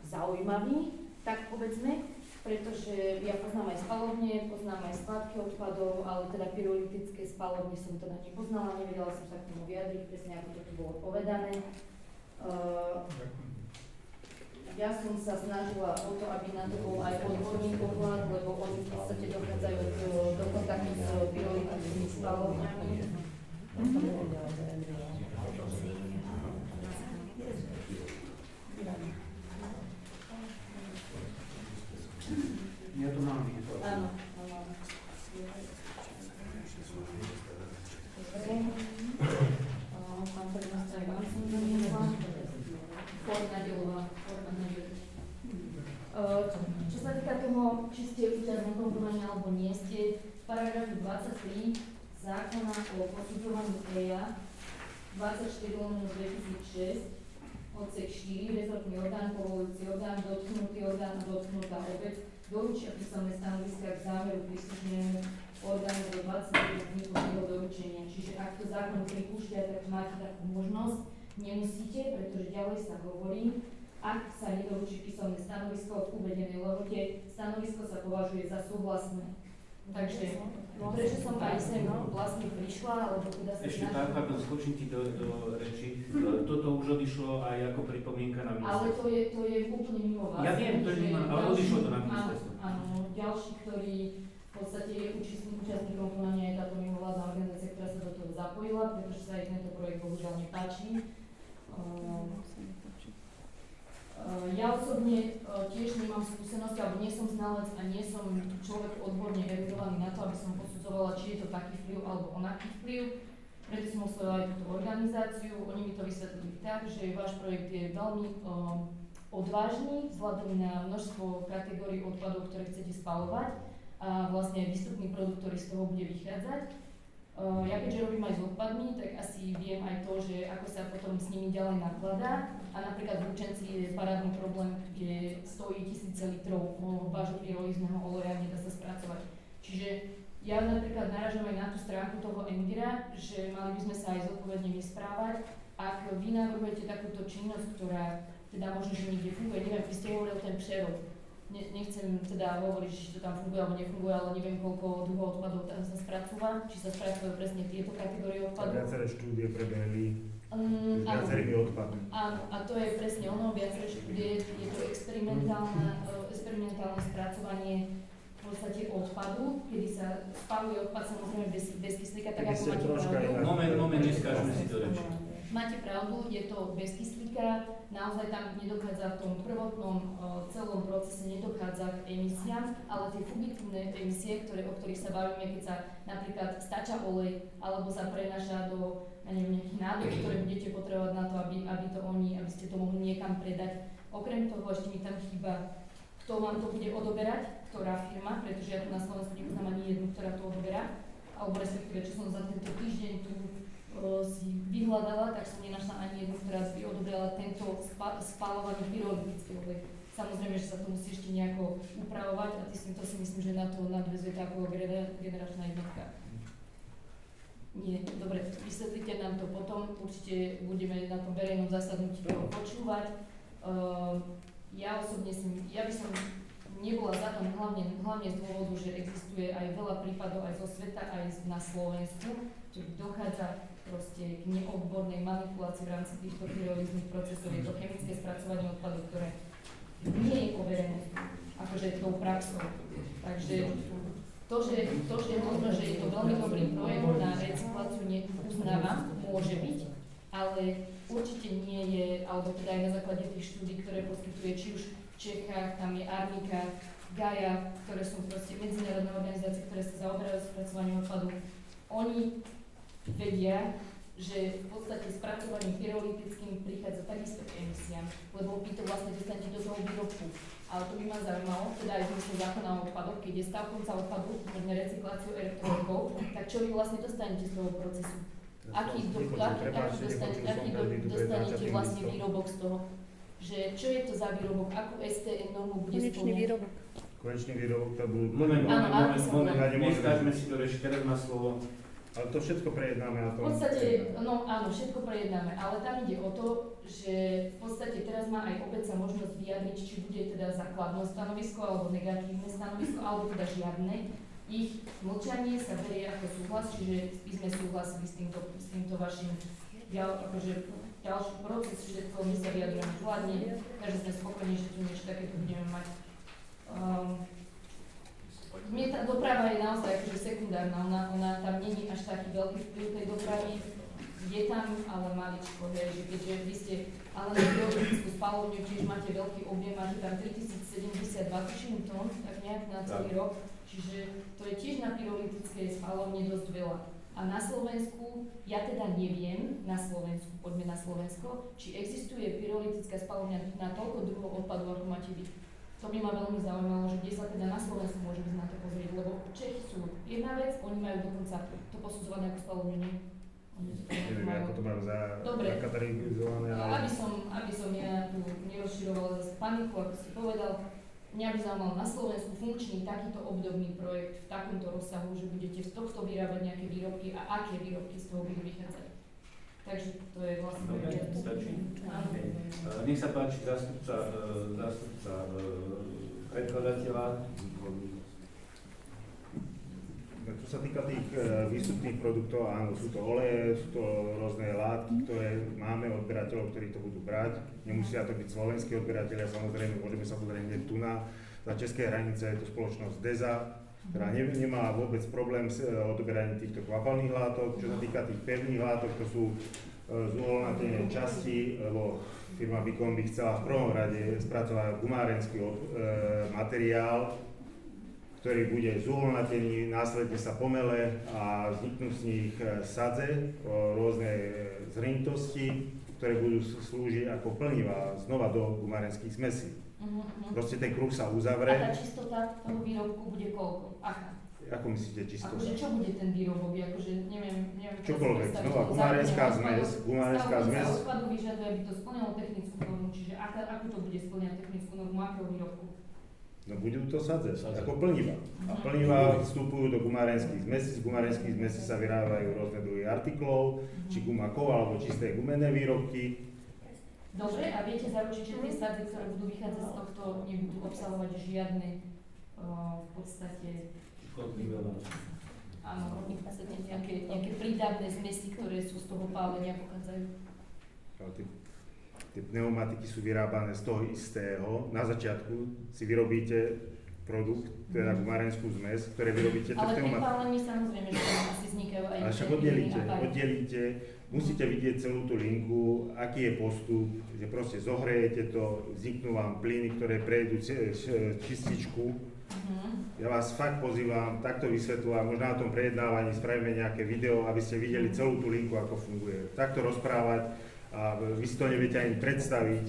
zaujímavý, tak povedzme, pretože ja poznám aj spalovne, poznám aj skladky odpadov, ale teda pyrolitické spalovne som teda nepoznala, nevedela som sa k tomu vyjadriť, presne ako to tu bolo povedané. Ja som sa snažila o to, aby na to bol aj odborný pohľad, lebo oni v podstate dochádzajú do kontaktu s pyrolitickými spalovňami. Ja tu mám výzor. Áno, pán prednosta, aj vám som zamienila. Čo sa týka toho, či ste účastní konkurovania alebo nie ste, v paragrafu 23 zákona o posudzovaní EIA 24/2006 odsek 4, rezortný orgán, povolujúci orgán, dotknutý orgán a dotknutá obec doručia písomné stanoviská k zámeru príslušnému orgánu do 21 dní po jeho doručenia. Čiže ak to zákon pripúšťa, tak máte takú možnosť, nemusíte, pretože ďalej sa hovorí, ak sa nedoručí písomné stanovisko v uvedenej lehote, stanovisko sa považuje za súhlasné. Takže, prečo som aj sem vlastne prišla, lebo teda sa ešte pardon, skočím ti do reči. Toto už odišlo aj ako pripomienka na ministerstvo. Ale to je úplne mimo vás. Ja viem, to je mimo, ale odišlo to na ministerstvo. Áno, ďalší, ktorý v podstate je účastníkom konania, je táto mimovládna organizácia, ktorá sa do toho zapojila, pretože sa aj tento projekt bohužiaľ nepáči. Ja osobne tiež nemám skúsenosť, alebo nie som znalec a nie som človek odborne erudovaný na to, aby som posudzovala, či je to taký vplyv alebo onaký vplyv. Preto som oslovila aj túto organizáciu. Oni mi to vysvetlili tak, že váš projekt je veľmi odvážni vzhľadom na množstvo kategórií odpadov, ktoré chcete spaľovať a vlastne aj výstupný produkt, ktorý z toho bude vychádzať. Ja keďže robím aj s odpadmi, tak asi viem aj to, že ako sa potom s nimi ďalej nakladá. A napríklad v Lučenci je parádny problém, kde stojí 1000 litrov vášho pyrolízneho oleja, nedá sa spracovať. Čiže ja napríklad naražam aj na tú stránku toho Envira, že mali by sme sa aj zodpovedne vysprávať. Ak vy navrhujete takúto činnosť, ktorá teda možno, že niekde funguje, neviem, vy ste hovoril ten Přerov. Nechcem teda hovoriť, či to tam funguje alebo nefunguje, ale neviem, koľko druhov odpadov tam sa spracúva, či sa spracujú presne tieto kategórie odpadov. Viaceré štúdie prebehli s viacerými odpadmi. Áno, a to je presne ono, viaceré štúdie, je to experimentálne spracovanie v podstate odpadu, kedy sa spaluje odpad samozrejme bez kyslíka, tak ako máte pravdu. Moment, neskážeme si to reči. Máte pravdu, je to bez kyslíka, naozaj tam nedochádza v tom prvotnom celom procese nedochádza k emisiám, ale tie fugitívne emisie, o ktorých sa bavíme, keď sa napríklad stača olej alebo sa prenáša do nejakých nádob, ktoré budete potrebovať na to, aby ste to mohli niekam predať. Okrem toho ešte mi tam chýba, kto vám to bude odoberať, ktorá firma, pretože ja tu na Slovensku nepoznám ani jednu, ktorá to odoberá, alebo respektíve, čo som za tento týždeň tu si vyhľadala, tak som nenašla ani jednu, ktorá by odobrala tento spáľovaný pyrolitický olej. Samozrejme, že sa to musí ešte nejako upravovať a to si myslím, že na to nadväzuje tá generačná jednotka. Nie, dobre, vysvetlite nám to potom, určite budeme na tom verejnom zasadnutí toho počúvať. Ja osobne ja by som nebola za to hlavne z dôvodu, že existuje aj veľa prípadov aj zo sveta, aj na Slovensku, že dochádza proste k neodbornej manipulácii v rámci týchto pyrolíznych procesov. Je to chemické spracovanie odpadu, ktoré nie je overené akože tou praxou. Takže to, že možno, že je to veľmi dobrý projekt na recykláciu, uznávam, môže byť, ale určite nie je, alebo teda aj na základe tých štúdí, ktoré poskytuje či už v Čechách, tam je Arnika, Gaia, ktoré sú proste medzinárodné organizácie, ktoré sa zaoberajú spracovaním odpadu. Oni vedia, že v podstate spracovaním pyrolitickým prichádza takisto k emisiám, lebo vy to vlastne dostanete do toho výrobku. Ale to by ma zaujímalo, teda aj v zmysle zákona o odpadoch, keď je stavkovca odpadu, možno recykláciu elektronikov, tak čo vy vlastne dostanete z toho procesu? Aký dostanete vlastne výrobok z toho? Že čo je to za výrobok, akú STN normu bude spĺňať? Konečný výrobok to budú... Moment, neskážeme si to reči, teraz má slovo. Ale to všetko prejednáme na tom. V podstate, no áno, všetko prejednáme, ale tam ide o to, že v podstate teraz má aj obec sa možnosť vyjadriť, či bude teda za kladné stanovisko alebo negatívne stanovisko, alebo teda žiadne. Ich mlčanie sa berie ako súhlas, čiže by sme súhlasili s týmto vašim ďalší proces, všetko my sa vyjadrujeme kladne, takže sme spokojní, že tu niečo takéto budeme mať. Mne tá doprava je naozaj akože sekundárna, ona tam není až taký veľký vplyv tej dopravy, je tam, ale maličko, že keďže vy ste, ale na pyrolitickú spaľovňu tiež máte veľký objem, máte tam 3072 tón, tak nejak na celý rok, čiže to je tiež na pyrolitickej spaľovne dosť veľa. A na Slovensku, ja teda neviem, poďme na Slovensko, či existuje pyrolitická spaľovňa na toľko druhov odpadu, ako máte vy. To by ma veľmi zaujímalo, že kde sa teda na Slovensku môže byť na to pozrieť, lebo Čechy sú jedna vec, oni majú dokonca to posudzované ako spaľovňu, nie? Neviem, ako to majú zakategorizované, ale... Aby som ja tu nerozširovala zase paniku, ako ste povedal, mňa by zaujímal na Slovensku funkčný takýto obdobný projekt v takomto rozsahu, že budete z tohto vyrábať nejaké výrobky a aké výrobky z toho budú vychádzať. Takže to je vlastne... Stačí? Nech sa páči zástupca predkladateľa. Čo sa týka tých výstupných produktov, áno, sú to oleje, sú to rôzne látky, ktoré máme odberateľov, ktorí to budú brať. Nemusia to byť slovenskí odberatelia, samozrejme, môžeme sa pozrieť hneď tu za české hranice, je to spoločnosť DEZA, ktorá nemá vôbec problém s odberaním týchto kvapalných látok. Čo sa týka tých pevných látok, to sú zuholnatené časti, lebo firma Bicom by chcela v prvom rade spracovať gumárenský materiál, ktorý bude zuholnatený, následne sa pomele a vzniknú z nich sadze rôznej zrnitosti, ktoré budú slúžiť ako plnivá znova do gumárenských zmesí. Proste ten kruh sa A uzavre. tá čistota toho výrobku bude koľko? Aká? Ako myslíte čistota? Akože čo bude ten výrobok? Akože neviem Čokoľvek, si znova gumárenská zmes, gumárenská zmes. Stavba odpadu vyžaduje, aby to splňalo technickú normu, čiže ako to bude splňať technickú normu, akého výrobku? No budú to sadze, ako plniva. A plniva vstupujú do gumárenských zmesí, z gumárenských zmesí sa vyrábajú rôzne druhy artiklov, či gumakov, alebo čisté gumenné výrobky. Dobre, a viete zaručiť, že tie sadze, ktoré budú vychádzať z tohto, nebudú obsahovať žiadne v podstate áno, nejaké prídavné zmesi, ktoré sú z toho pálenia pochádzajú. Tie pneumatiky sú vyrábané z toho istého. Na začiatku si vyrobíte produkt, teda gumárenskú zmes, ktoré vyrobíte Ale pri pneumatiky. pálení samozrejme, že tam asi vznikajú aj Ale však oddelíte, musíte vidieť celú tú linku, aký je postup, že proste zohrejete to, vzniknú vám plyny, ktoré prejdú čističku. Ja vás fakt pozývam, takto vysvetľovať, možno na tom prejednávaní spravíme nejaké video, aby ste videli celú tú linku, ako funguje. Takto rozprávať a vy si to neviete ani predstaviť,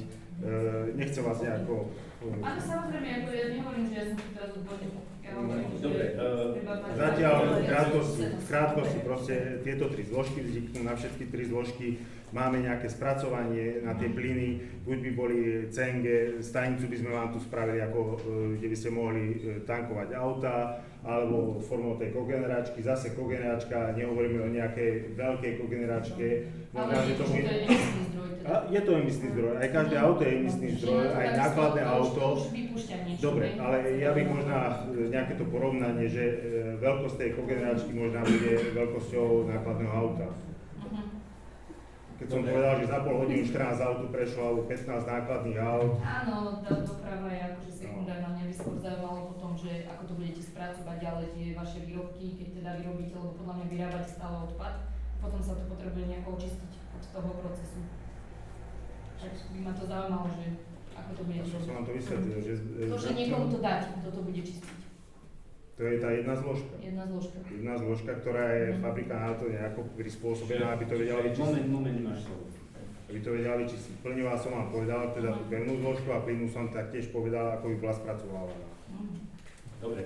nechcem vás nejako... Áno, samozrejme, ako ja nehovorím, že ja som tu teraz odborník. Ja hovorím, že Dobre, treba mať... Zatiaľ v krátkosti proste tieto 3 zložky vzniknú, na všetky 3 zložky máme nejaké spracovanie na tie plyny, buď by boli CNG, stanicu by sme vám tu spravili, ako, kde by ste mohli tankovať auta, alebo formou tej kogeneračky, zase kogeneračka, nehovoríme o nejakej veľkej kogeneračke. Ale že to je emisný zdroj teda. Je to emisný zdroj, aj každé auto je emisný zdroj, aj nákladné auto. Dobre, ale ja bych možno nejaké to porovnanie, že veľkosť tej kogeneračky možná bude veľkosťou nákladného auta. Keď som povedal, že za pol hodinu 14 aut prešlo, alebo 15 nákladných aut. Áno, tá doprava je akože sekundárna, mňa by skôr zaujímalo potom, že ako to budete spracovať ďalej tie vaše výrobky, keď teda vyrobíte, lebo podľa mňa vyrábate stále odpad, potom sa to potrebuje nejako očistiť od toho procesu. Tak by ma to zaujímalo, že ako to budete robiť. Som vám to vysvetlil, že... To, že niekomu to dáte, kto to bude čistiť. To je tá jedna zložka. Jedna zložka, ktorá je fabrika na to nejako prispôsobená, aby to vedela vyčistiť. Moment, nemáš slovo. Aby to vedela vyčistiť. Plnivá som vám povedal, teda tú pevnú zložku a plynnú som taktiež povedal, ako by bola spracovávaná. Dobre,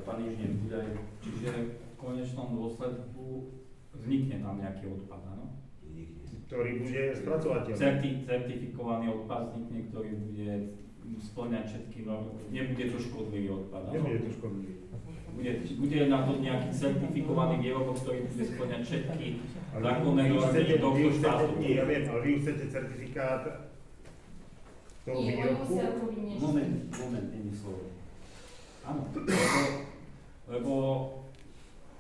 pán inžinier Budaj. Čiže v konečnom dôsledku vznikne tam nejaký odpad, áno? Ktorý bude spracovateľný. Certifikovaný odpad vznikne, ktorý bude spĺňať všetky normy. Nebude to škodlivý odpad, áno? Nebude to škodlivý. Bude na to nejaký certifikovaný výrobok, ktorý bude spĺňať všetky zákonné normy tohto štátu. Nie, ja viem, ale vy už chcete certifikát toho výrobku? Moment, nie slovo. Áno, lebo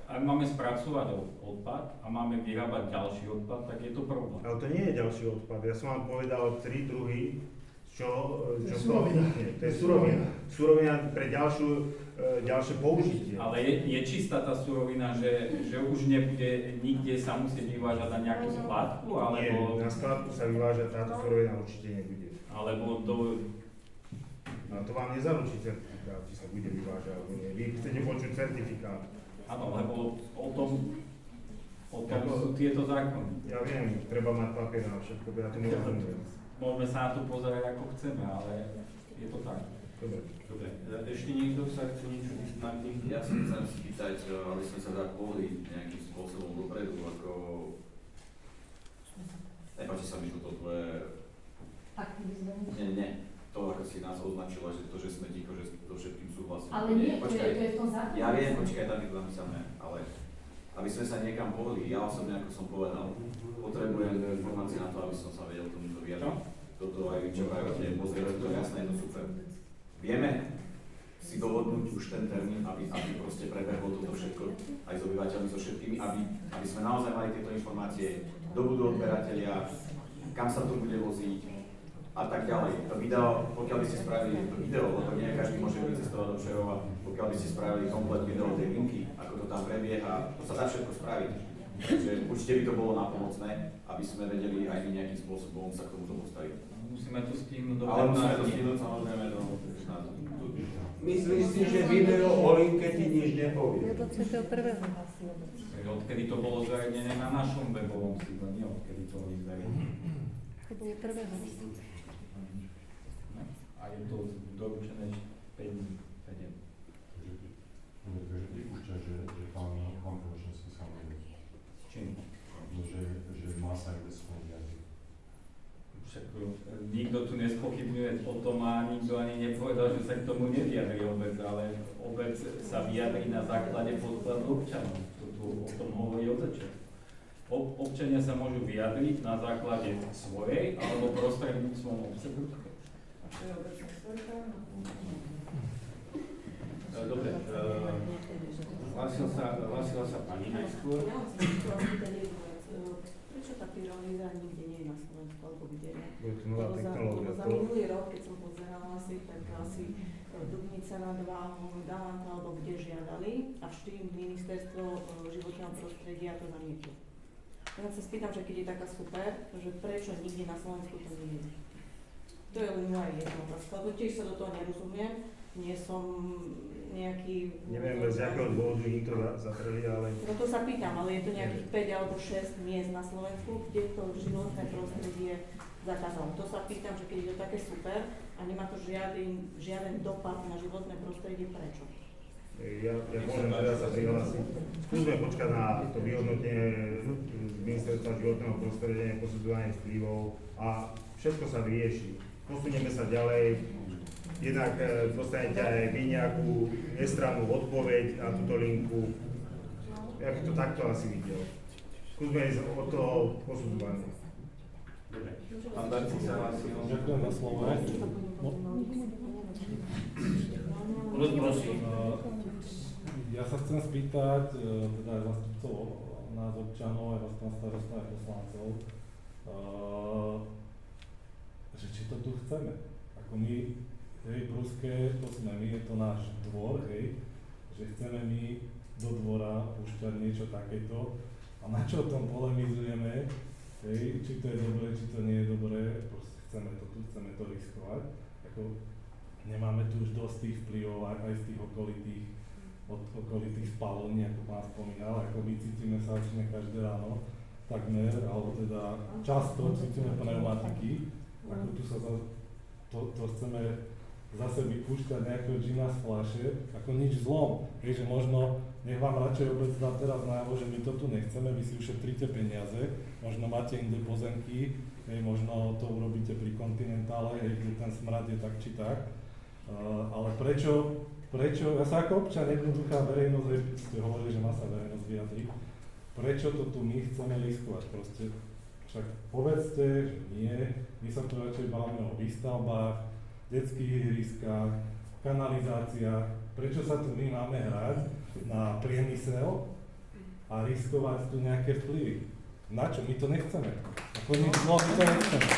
ak máme spracovať odpad a máme vyrábať ďalší odpad, tak je to problém. Ale to nie je ďalší odpad. Ja som vám povedal 3 druhy, čo surovina. To je surovina. Surovina pre ďalšie použitie. Ale je čistá tá surovina, že už nebude nikde sa musieť vyvážať na nejakú skladku, alebo... Nie, na skladku sa vyvážať táto surovina určite nebude. Alebo do... No to vám nezaručí certifikát, či sa bude vyvážať alebo nie. Vy chcete počuť certifikát. Áno, lebo o tom sú tieto zákony. Ja viem, treba mať papier na všetko, ja tomu rozumiem. Môžeme sa na to pozerať ako chceme, ale je to tak. Dobre. Ešte niekto sa chce niečo vysvetliť? Ja som chcem spýtať, aby sme sa tak pohli nejakým spôsobom dopredu, ako... Nepáči sa mi toto tvoje... Nie. To, ako si nás označila, že to, že sme ticho, že so všetkým súhlasíme. Ale nie, to je v tom zákone. Ja viem, počkaj, tam je to napísané, ale aby sme sa niekam pohli, ja osobne, ako som povedal, potrebujem informácie na to, aby som sa vedel tomuto vyjadriť. Toto aj vyčovajte, pozrieť, to je jasné, to super. Vieme si dohodnúť už ten termín, aby proste prebehlo toto všetko, aj s obyvateľmi, so všetkými, aby sme naozaj mali tieto informácie, kto budú odberatelia, kam sa to bude voziť, a tak ďalej. To video, pokiaľ by ste spravili to video, lebo nie každý môže vycestovať do Přerova, pokiaľ by ste spravili komplet video tej linky, ako to tam prebieha, to sa dá všetko spraviť. Takže určite by to bolo nápomocné, aby sme vedeli aj my nejakým spôsobom sa k tomuto postaviť. Musíme to stihnúť do 15 Ale musíme to stihnúť samozrejme do... Myslíš si, že video o linke ti nič nepovie? Do 21. Odkedy to bolo zverejnené na našom webovom sídle, nie odkedy to boli zverejnené. To bolo prvého. No, a je to doručené 5 dní, 7. Takže vypúšťa, že pán Poločenský sa môže. S čím? Že má sa aj bez svojho jazyka. Však nikto tu nespochybňuje o tom a nikto ani nepovedal, že sa k tomu nevyjadrí obec, ale obec sa vyjadrí na základe podkladu občanov. To tu o tom hovorí od začiatku. Občania sa môžu vyjadriť na základe svojej alebo prostredníctvom obce. A to je obecná sférka? Dobre, hlásila sa pani najskôr. Ja som chcela spýtať jednu vec. Prečo tá pyrolíza nikde nie je na Slovensku, alebo kde je? Bude to nová technológia. Lebo za minulý rok, keď som pozerala tak asi Dubnica nad Váhom, Galanta, alebo kde žiadali a vždy ministerstvo životného prostredia to zamietlo. Ja sa spýtam, že keď je taká super, že prečo nikde na Slovensku to nie je? To je len moja jedna otázka, lebo tiež sa do toho nerozumiem, nie som nejaký... Neviem, z akého dôvodu im to zatreli, ale... No to sa pýtam, ale je to nejakých 5 alebo 6 miest na Slovensku, kde to životné prostredie zakázalo. To sa pýtam, že keď je to také super a nemá to žiaden dopad na životné prostredie, prečo? Ja môžem teda sa prihlásiť. Skúsme počkať na to vyhodnotenie z ministerstva životného prostredia, posudzovanie vplyvov a všetko sa vyrieši. Posunieme sa ďalej. Jednak dostanete aj vy nejakú nestrannú odpoveď na túto linku. Ja by to takto asi videl. Skúsme ísť od toho posudzovania. Dobre. Pán Darci sa hlásil. Ďakujem za slovo. Prosím. Ja sa chcem spýtať, teda aj zástupcov nás občanov, aj vás pán starosta, aj poslancov, že či to tu chceme. Ako my, hej, pruské, to sme my, je to náš dvor, hej, že chceme my do dvora púšťať niečo takéto a na čo o tom polemizujeme, hej, či to je dobré, či to nie je dobré, proste chceme to tu, chceme to riskovať. Ako, nemáme tu už dosť tých vplyvov aj z tých okolitých spalení, ako pán spomínal, ako my cítime sa začne každé ráno, takmer, alebo teda často cítime pneumatiky, ako tu sa to chceme zase vypúšťať nejakého džina z fľaše, ako nič zlom, že možno nech vám radšej obec dá teraz najavo, že my to tu nechceme, vy si ušetríte peniaze, možno máte inde pozemky, možno to urobíte pri Kontinentále, kde ten smrad je tak či tak, ale prečo, ja sa ako občan, jednoduchá verejnosť, ste hovorili, že má sa verejnosť vyjadriť, prečo to tu my chceme riskovať proste? Však povedzte, že nie, my sa tu radšej bavíme o výstavbách, detských ihriskách, kanalizáciách, prečo sa tu my máme hrať na priemysel a riskovať tu nejaké vplyvy? Na čo? My to nechceme. Ako nič zlo, my to nechceme.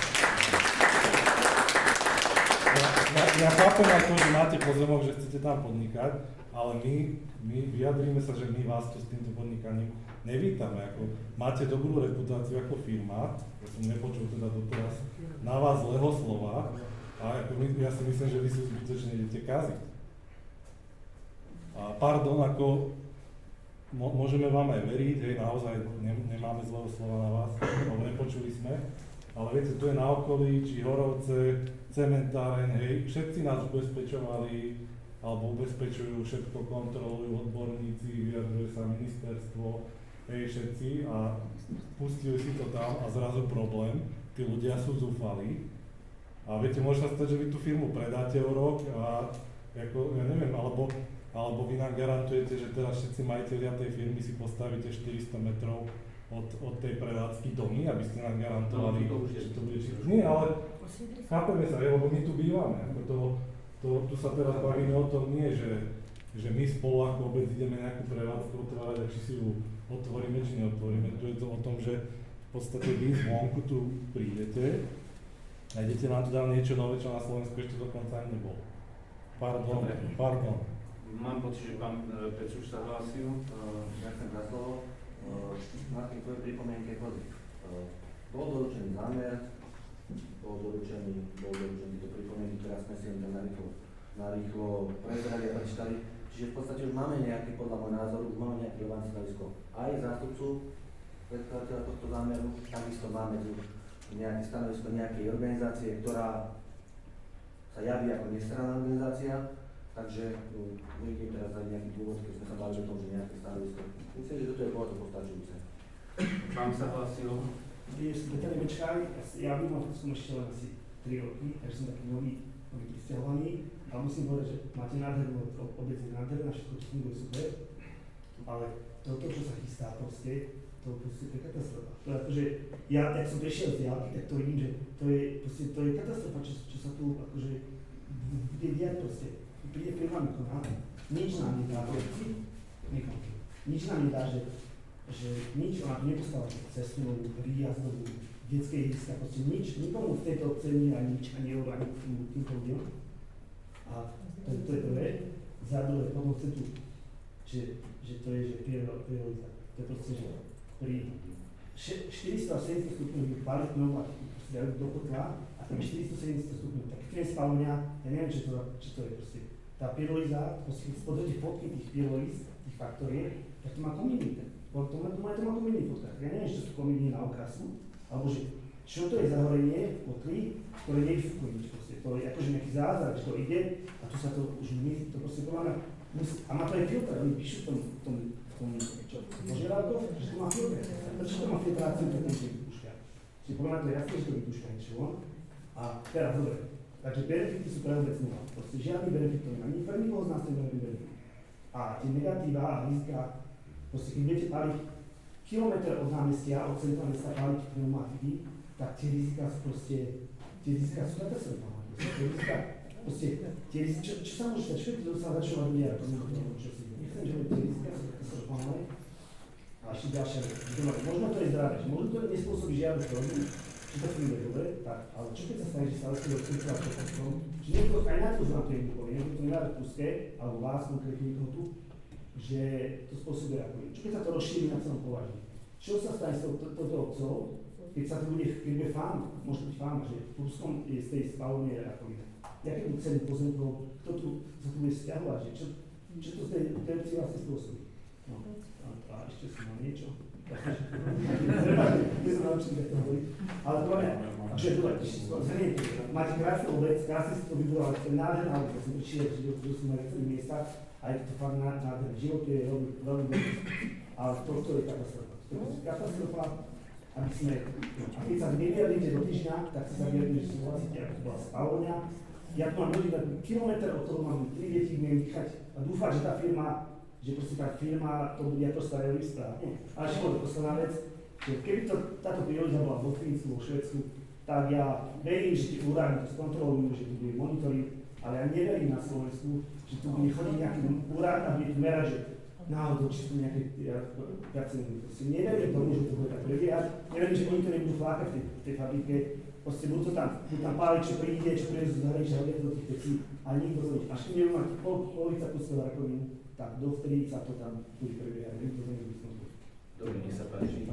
Ja chápem aj to, že máte pozemok, že chcete tam podnikať, ale my vyjadríme sa, že my vás tu s týmto podnikaním nevítame. Ako, máte dobrú reputáciu ako firma, ja som nepočul teda doteraz na vás zlého slova, a ako ja si myslím, že vy si zbytočne idete kaziť. A pardon, ako môžeme vám aj veriť, hej, naozaj nemáme zlého slova na vás, lebo nepočuli sme, ale viete, tu je na okolí, či Horovce, cementáreň, hej, všetci nás ubezpečovali, alebo ubezpečujú, všetko kontrolujú odborníci, vyjadruje sa ministerstvo, hej, všetci a pustili si to tam a zrazu problém, tí ľudia sú zúfali a viete, môže sa stať, že vy tú firmu predáte o rok a ako, ja neviem, alebo vy nám garantujete, že teraz všetci majitelia tej firmy si postavíte 400 metrov od tej prevádzky domy, aby ste nám garantovali, že to bude čisté. Nie, ale chápeme sa, lebo my tu bývame. Ako tu sa teraz bavíme o tom nie, že my spolu ako obec ideme nejakú prevádzku otvárať a či si ju otvoríme, či neotvoríme. Tu je to o tom, že v podstate vy zvonku tu prídete a idete nám tu dať niečo nové, čo na Slovensku ešte dokonca ani nebolo. Pardon. Mám pocit, že pán Pečuš sa hlásil. Ďakujem za slovo. Martin, tvoje pripomienke chodí. Bol doručený zámer, bol doručený to pripomienky, ktoré sme si len narýchlo prezerali a prečítali. Čiže v podstate už máme nejaký, podľa môjho názoru, už máme nejaké relevantné stanovisko aj zástupcu predkladateľa tohto zámeru, takisto máme tu nejaké stanovisko nejakej organizácie, ktorá sa javí ako nestranná organizácia, takže nevidím teraz ani nejaký dôvod, keď sme sa bavili o tom, že nejaké stanovisko. Myslím, že toto je bolo to postačujúce. Pán sa hlasil. Ja som Peter Nemečkaj, ja bývam v Rusku ešte len asi 3 roky, takže som taký nový prisťahovaný. A musím povedať, že máte nádhernú obec, je nádherná, všetko čo funguje super, ale toto, čo sa chystá proste, to je katastrofa. To je akože, ja som prešiel z diaľky, tak to vidím, že to je katastrofa, čo sa tu akože bude diať proste. Príde firma Mikona, nič nám nedá, nič nám nedá, že nič, ona tu nepostavila cestnú, výjazdovú, detské ihriska, proste nič, nikomu v tejto obce nie a nič, ani euro, ani týmto ľuďom. A to je prvé. Za druhé, potom chce tu, že to je, že priorita. To je proste, že pri 400 a 700 stupňov páliť pneumatiky, proste dajú do kotla a tam 400-700 stupňov, tak keď je spálenia, ja neviem, čo to je proste. Tá pyrolíza, proste keď spodrite fotky tých pyrolíz, tých faktoriek, tak to má kominy. To má kominy v fotkách. Ja neviem, čo sú kominy na okrasu, alebo že čo to je zahorenie v kotli, ktoré nevyfúkuje nič proste. To je akože nejaký zázrak, že to ide a tu sa to už to proste pomáha. A má to aj filter, oni píšu v tom požiadavkoch, že to má filter. Prečo to má filtráciu, tak to vypúšťa. Čiže podľa mňa to je jasné, že to vypúšťa niečo von. A teraz dobre. Takže benefity sú pre obec nula. Proste žiadny benefit to nemá. Pre nikoho z nás to nemá benefit. A tie negatíva a rizika, proste keď budete paliť kilometr od námestia, od centra mesta paliť pneumatiky, tak tie rizika sú katastrofálne. Tie rizika, čo sa môže stať, čo je to sa začalo ľudia, nechcem, že tie rizika sú katastrofálne. A ešte ďalšia vec, možno to je zdravé, že možno to nespôsobí žiadnu škodu, či to funguje dobre, tak, ale čo keď sa stane, že sa lesky do centra potom, že niekto aj na to nám to jedno povie, niekto to nemá puské, alebo vás konkrétne niekoho tu, že to spôsobuje ako čo keď sa to rozšíri na celom považí. Čo sa stane s touto obcov, keď sa to bude fáma, môže byť fáma, že v Ruskom je z tej spálovnej rakoviny. Jaké budú ceny pozemkov, kto tu sa tu bude stiahovať, že čo to z tej obci vlastne spôsobí. No, a ešte som mal niečo. Nie som naučený, tak to hovorí. Ale to je, že máte krásnu obec, krásne si to vybudovali, to je nádherná obec, ja som prišiel, že som na celých miestach, a je to fakt nádherné. Život je veľmi dobrý, ale toto je katastrofa. To je katastrofa, aby sme, a keď sa nevyjadrite do týždňa, tak sa vyjadrite, že súhlasíte, ako to bola spálovňa. Ja tu mám ľudí, kilometr od toho mám 3 deti, budem dýchať a dúfať, že tá firma, že proste tá firma to bude ako staré správne. Ale ešte bolo posledná vec, že keby táto príroda bola vo Fínsku, vo Švédsku, tak ja verím, že tie úrady to skontrolujú, že tu bude monitoring, ale ja neverím na Slovensku, že tu bude chodiť nejaký úrad a bude tu merať, že náhodou, či sú nejaké percenty. Neverím tomu, že to bude tak prebiehať, neverím, že oni to nebudú flákať v tej fabrike, proste budú tam páliť, čo príde, čo príde zo zahraničia, hodne do tých vecí, a nikto to nič. Až keď nebudú mať polovica pustého rakovinu, tak dovtedy sa to tam bude prebiehať, nikto to nebude skontroliť. Dobre, nech sa páči.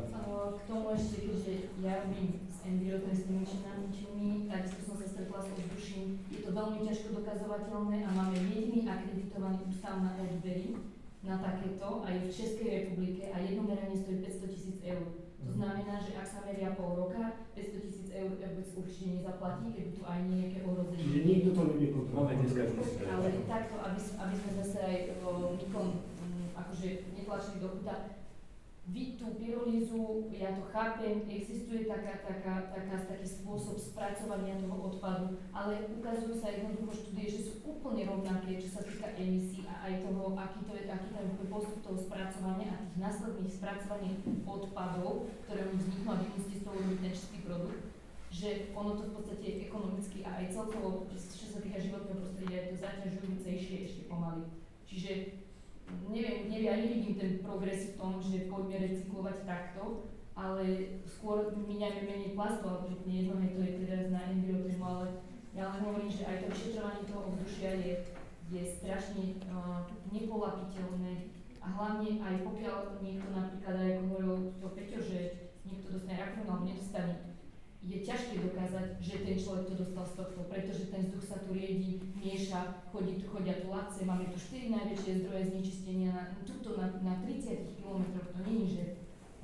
K tomu ešte, keďže ja robím s envirotrestnými činmi, takisto som sa stretla s ovzduším. Je to veľmi ťažko dokazovateľné a máme jediný akreditovaný ústav na odbery na takéto aj v Českej republike a jedno meranie stojí 500 000 eur. To znamená, že ak sa meria pol roka, 500 000 eur vôbec určite nezaplatí, keď tu aj nejaké ohrozenie. Čiže nikto to nebude kontrolovať. Ale takto, aby sme zase aj nikom akože netlačili do kuta, vy tú pyrolízu, ja to chápem, existuje taký spôsob spracovania toho odpadu, ale ukazujú sa jednoducho štúdie, že sú úplne rovnaké, čo sa týka emisí a aj toho, aký tam je postup toho spracovania a tých následných spracovaní odpadov, ktoré vzniknú a vy musíte z toho robiť ten čistý produkt, že ono to v podstate ekonomicky a aj celkovo, čo sa týka životného prostredia, je to zaťažujúcejšie ešte pomaly. Čiže neviem, ja nevidím ten progres v tom, že poďme recyklovať takto, ale skôr míňame menej plastu, alebo že nie jedno, to je teda na envirotému, ale ja len hovorím, že aj to vyšetrovanie toho ovzdušia je strašne nepolapiteľné a hlavne aj pokiaľ niekto napríklad, aj ako hovoril to Peťo, že niekto dostane rakovinu alebo nedostane, je ťažké dokázať, že ten človek to dostal z tohto, pretože ten vzduch sa tu riedi, mieša, chodia tu lace, máme tu 4 najväčšie zdroje znečistenia, tuto na 30 km, to nie je, že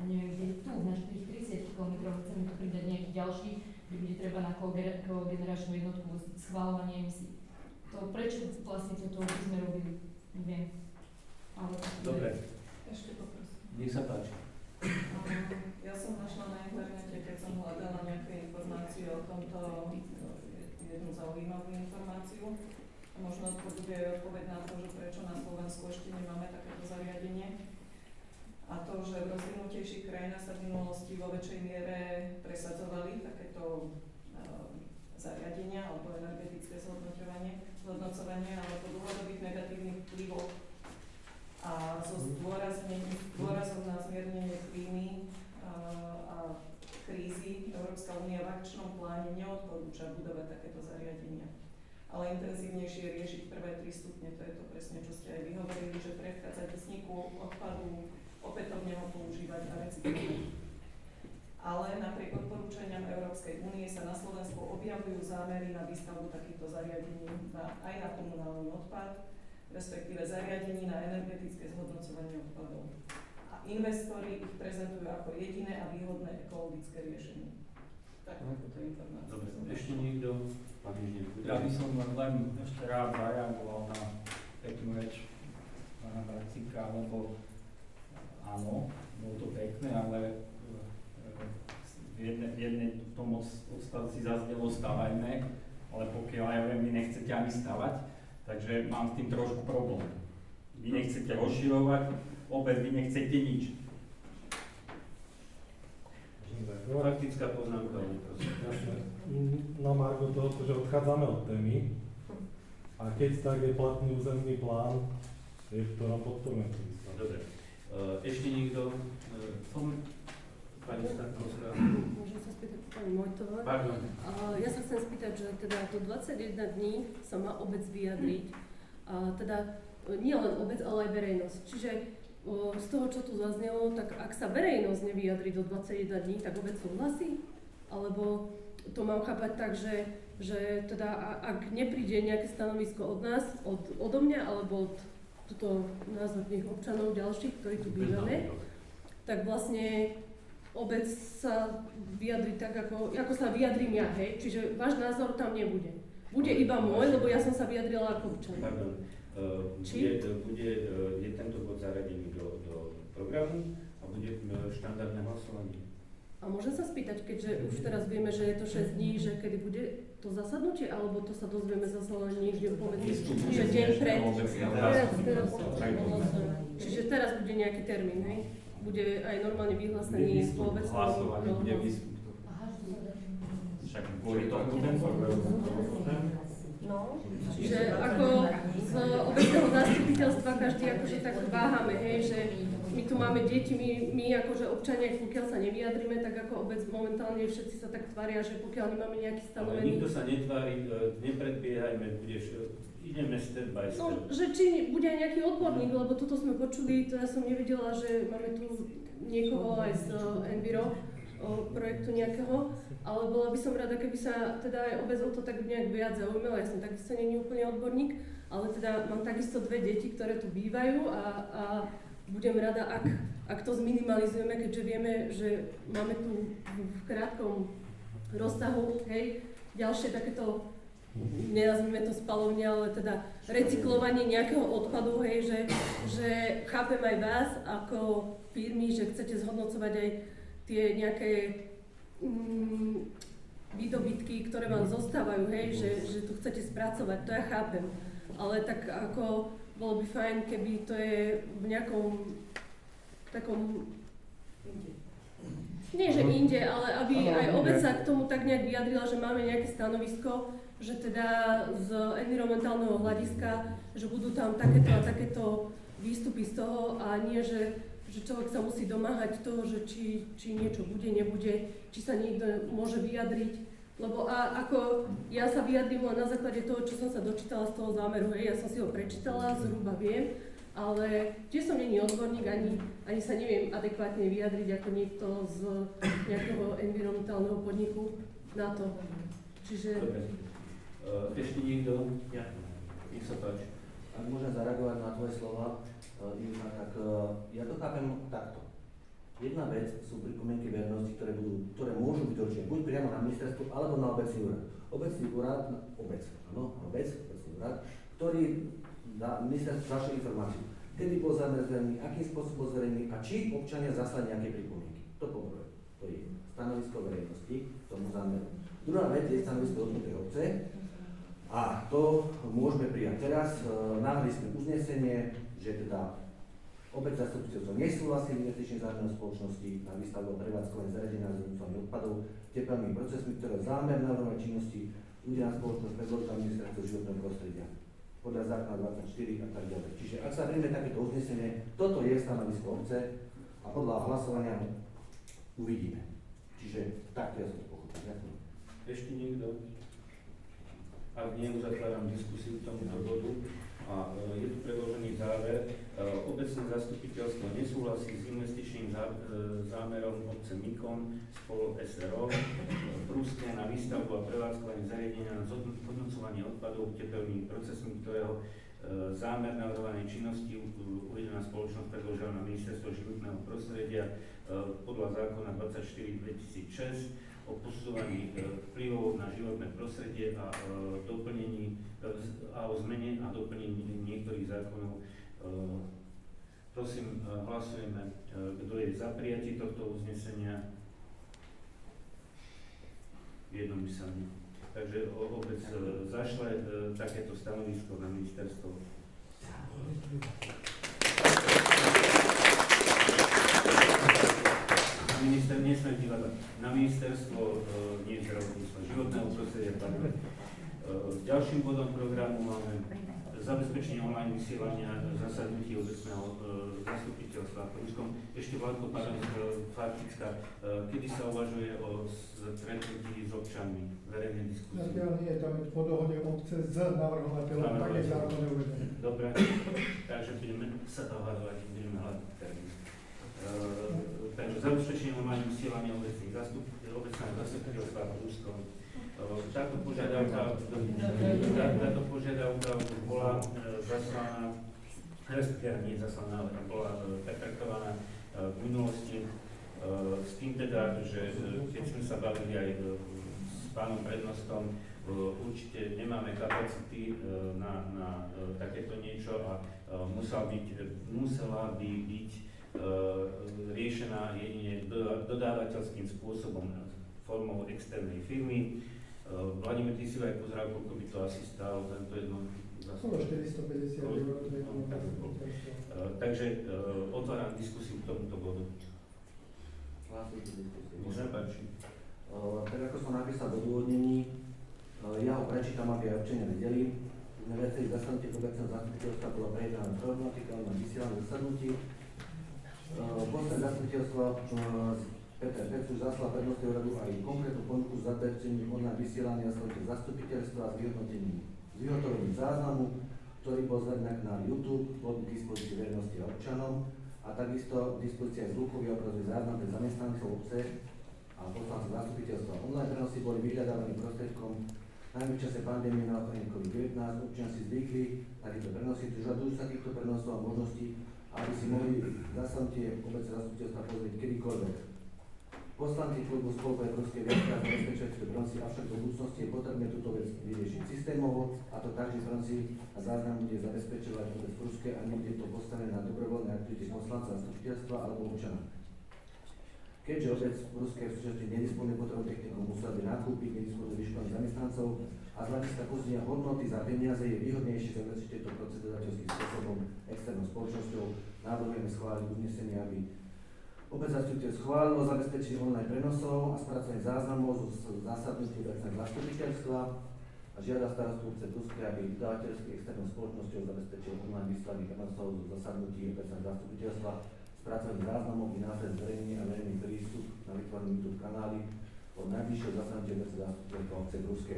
ja neviem, kde tu, na tých 30 km chceme tu pridať nejaký ďalší, kde bude treba na kogeneračnú jednotku schvaľovanie emisí. To prečo vlastne toto by sme robili? Neviem. Ale Dobre, Ešte poprosím. nech sa páči. Ja som našla na internete, keď som hľadala nejaké informácie o tomto, jednu zaujímavú informáciu. Možno to bude odpoveď na to, že prečo na Slovensku ešte nemáme takéto zariadenie. A to, že v rozvinutejších krajinách sa v minulosti vo väčšej miere presadzovali takéto zariadenia alebo energetické zhodnocovanie, ale po dlhodobých negatívnych vplyvoch a so dôrazom na zmiernenie klímy a krízy Európska únia v akčnom pláne neodporúča budovať takéto zariadenia, ale intenzívnejšie riešiť prvé 3 stupne. To je to presne, čo ste aj vy hovorili, že predchádzať vzniku odpadu, opätovne ho používať a recyklovať. Ale napriek odporúčaniam Európskej únie sa na Slovensku objavujú zámery na výstavbu takýchto zariadení aj na komunálny odpad, respektíve zariadení na energetické zhodnocovanie odpadov. A investori ich prezentujú ako jediné a výhodné ekologické riešenie. Takéto informácie. Dobre, ešte niekto? Pán inžinier. Ja by som len ešte rád zareagoval na peknú reč pána Bracíka, lebo áno, bolo to pekné, ale v jednej v tom odstavci zaznelo stavajme, ale pokiaľ ja viem, vy nechcete ani stavať, takže mám s tým trošku problém. Vy nechcete rozširovať, obec vy nechcete nič. Praktická poznámka, prosím. Jasné. Na margo toho, že odchádzame od témy a keď tak je platný územný plán, v ktorom podporujeme tú výstavbu. Dobre. Ešte niekto? Pani Stankovská. Môžem sa spýtať pani Mojtová? Pardon. Ja sa chcem spýtať, že teda do 21 dní sa má obec vyjadriť. Teda nie len obec, ale aj verejnosť. Čiže z toho, čo tu zaznelo, tak ak sa verejnosť nevyjadri do 21 dní, tak obec súhlasí? Alebo to mám chápať tak, že teda ak nepríde nejaké stanovisko od nás, odo mňa, alebo od názorných občanov ďalších, ktorí tu bývame, tak vlastne obec sa vyjadri tak, ako sa vyjadrím ja, hej? Čiže váš názor tam nebude. Bude iba môj, lebo ja som sa vyjadrila ako občan. Pardon. Bude tento bod zaradený do programu a bude štandardné hlasovanie. A môžem sa spýtať, keďže už teraz vieme, že je to 6 dní, že kedy bude to zasadnutie, alebo to sa dozvieme zase len niekde povedzme, že deň pred. Čiže teraz bude nejaký termín, hej? Bude aj normálne vyhlásený vôbec. Hlasovanie bude však kvôli tomu ten Čiže ako z obecného zastupiteľstva každý akože tak váhame, hej, že my tu máme deti, my akože občania, pokiaľ sa nevyjadrime, tak ako obec momentálne všetci sa tak tvária, že pokiaľ nemáme nejaký stanovený. Ale nikto sa netvári, nepredbiehajme, ideme step by step. No, že či bude aj nejaký odborník, lebo toto sme počuli, to ja som nevedela, že máme tu niekoho aj z Enviro, projektu nejakého, ale bola by som rada, keby sa teda aj obec o to tak nejak viac zaujímala. Ja som takisto nie úplne odborník, ale teda mám takisto 2 deti, ktoré tu bývajú a budem rada, ak to zminimalizujeme, keďže vieme, že máme tu v krátkom rozsahu, hej, ďalšie takéto, nenazvime to spalovne, ale teda recyklovanie nejakého odpadu, hej, že chápem aj vás ako firmy, že chcete zhodnocovať aj tie nejaké výdobytky, ktoré vám zostávajú, hej, že tu chcete spracovať, to ja chápem. Ale tak ako bolo by fajn, keby to je v nejakom takom, nie že inde, ale aby aj obec sa k tomu tak nejak vyjadrila, že máme nejaké stanovisko, že teda z environmentálneho hľadiska, že budú tam takéto a takéto výstupy z toho a nie, že človek sa musí domáhať toho, že či niečo bude, nebude, či sa niekto môže vyjadriť. Lebo ako ja sa vyjadrím len na základe toho, čo som sa dočítala z toho zámeru, hej, ja som si ho prečítala, zhruba viem, ale tiež som není odborník, ani sa neviem adekvátne vyjadriť ako niekto z nejakého environmentálneho podniku na to. Čiže... Dobre. Ešte niekto? Ja. Nech sa páči. Ak môžem zareagovať na tvoje slova, Ivana, tak ja to chápem takto. Jedna vec sú pripomienky verejnosti, ktoré môžu byť určené buď priamo na ministerstvo, alebo na obecný úrad. Obecný úrad, ktorý dá ministerstvu ďalšiu informáciu, kedy bol zámer zverejnený, akým spôsobom bol zverejnený a či občania zaslali nejaké pripomienky. To poprvé. To je stanovisko verejnosti k tomu zámeru. Druhá vec je stanovisko dotknutej obce a to môžeme prijať teraz. Navrhli sme uznesenie, že teda obec zastupiteľstvo nesúhlasí s investičným zámerom spoločnosti na výstavbu a prevádzkovanie zariadenia na zhodnocovanie odpadov teplnými procesmi, ktoré zámer navrhovanej činnosti udená spoločnosť predložila ministerstvo životného prostredia podľa zákona 24 a tak ďalej. Čiže ak sa príjme takéto uznesenie, toto je stanovisko obce a podľa hlasovania uvidíme. Čiže takto ja som to pochopil. Ďakujem. Ešte niekto? Ak nie, uzatváram diskusiu k tomuto bodu. A je tu predložený záver. Obecné zastupiteľstvo nesúhlasí s investičným zámerom obce Mikon spolu SRO Pruské na výstavbu a prevádzkovanie zariadenia na zhodnocovanie odpadov tepelnými procesmi, ktorého zámer navrhovanej činnosti uvedená spoločnosť predložila na ministerstvo životného prostredia podľa zákona 24/2006 o posudzovaní vplyvov na životné prostredie a doplnení a o zmene a doplnení niektorých zákonov. Prosím, hlasujeme, kto je za prijatie tohto uznesenia jednomyselne. Takže obec zašle takéto stanovisko na ministerstvo. Minister nesmie dívať na ministerstvo, nie zdravotníctva, životného prostredia. Ďalším bodom programu máme zabezpečenie online vysielania zasadnutí obecného zastupiteľstva v Pruskom. Ešte Vládko, faktická, kedy sa uvažuje o stretnutí s občanmi, verejnej diskusie? Zatiaľ nie, tam je po dohode obce s navrhovateľom, tak je zákon uvedený. Dobre, takže budeme sa dohadovať, budeme hľadať termín. Takže zabezpečenie online vysielania obecného zastupiteľstva v Pruskom. Táto požiadavka bola zaslaná, respektíve nie zaslaná, ale bola pretraktovaná v minulosti s tým teda, že keď sme sa bavili aj s pánom prednostom, určite nemáme kapacity na takéto niečo a musela by byť riešená jedine dodávateľským spôsobom formou externej firmy. Vladimír, ty si aj pozeral, koľko by to asi stálo, tento jedno... Skoro 450 eur. Takže otváram diskusiu k tomuto bodu. Môžem páči. Tak ako som napísal do dôvodnení, ja ho prečítam, aby aj občania vedeli. Na viacerých zasadnutiach obecného zastupiteľstva bola prejednaná problematika na vysielané zasadnutí. Posledné zastupiteľstvo Peter Pecuš zaslal prednosti úradu aj konkrétnu ponuku s zabezpečením online vysielania svojho zastupiteľstva s vyhotovením záznamu, ktorý bol zverejnený na YouTube, bol k dispozícii verejnosti a občanom a takisto k dispozícii aj zvukový obrazový záznam pre zamestnancov obce a poslancov zastupiteľstva. Online prenosy boli vyhľadávaným prostriedkom najmä v čase pandémie na ochrane COVID-19. Občania si zvykli na tieto prenosy, dožadujú sa týchto prenosov a možností, aby si mohli zasadnutie obecného zastupiteľstva pozrieť kedykoľvek. Poslanci klubu Spolu pre Pruské viackrát zabezpečujú tieto prenosy, avšak do budúcnosti je potrebné túto vec vyriešiť systémovo, a to tak, že prenosy a záznam bude zabezpečovať obec Pruské a nebude to postavené na dobrovoľné aktivity poslanca zastupiteľstva alebo občana. Keďže obec Pruské v súčasnosti nedisponuje potrebnou technikou, musela by nakúpiť, nedisponuje vyškolených zamestnancov a z hľadiska posúdenia hodnoty za peniaze je výhodnejšie zabezpečiť tieto procedurateľským spôsobom externou spoločnosťou. Navrhujeme schváliť uznesenie, aby obec zastupiteľ schválilo zabezpečenie online prenosov a spracovanie záznamov zo zasadnutí obecného zastupiteľstva a žiada starostu obce Pruské, aby dodávateľským externou spoločnosťou zabezpečil online vyslaných prenosov zo zasadnutí obecného zastupiteľstva, spracovanie záznamov i následné zverejnenie a verejný prístup na vytvorený YouTube kanály od najbližšieho zasadnutia obecného zastupiteľstva obce Pruské.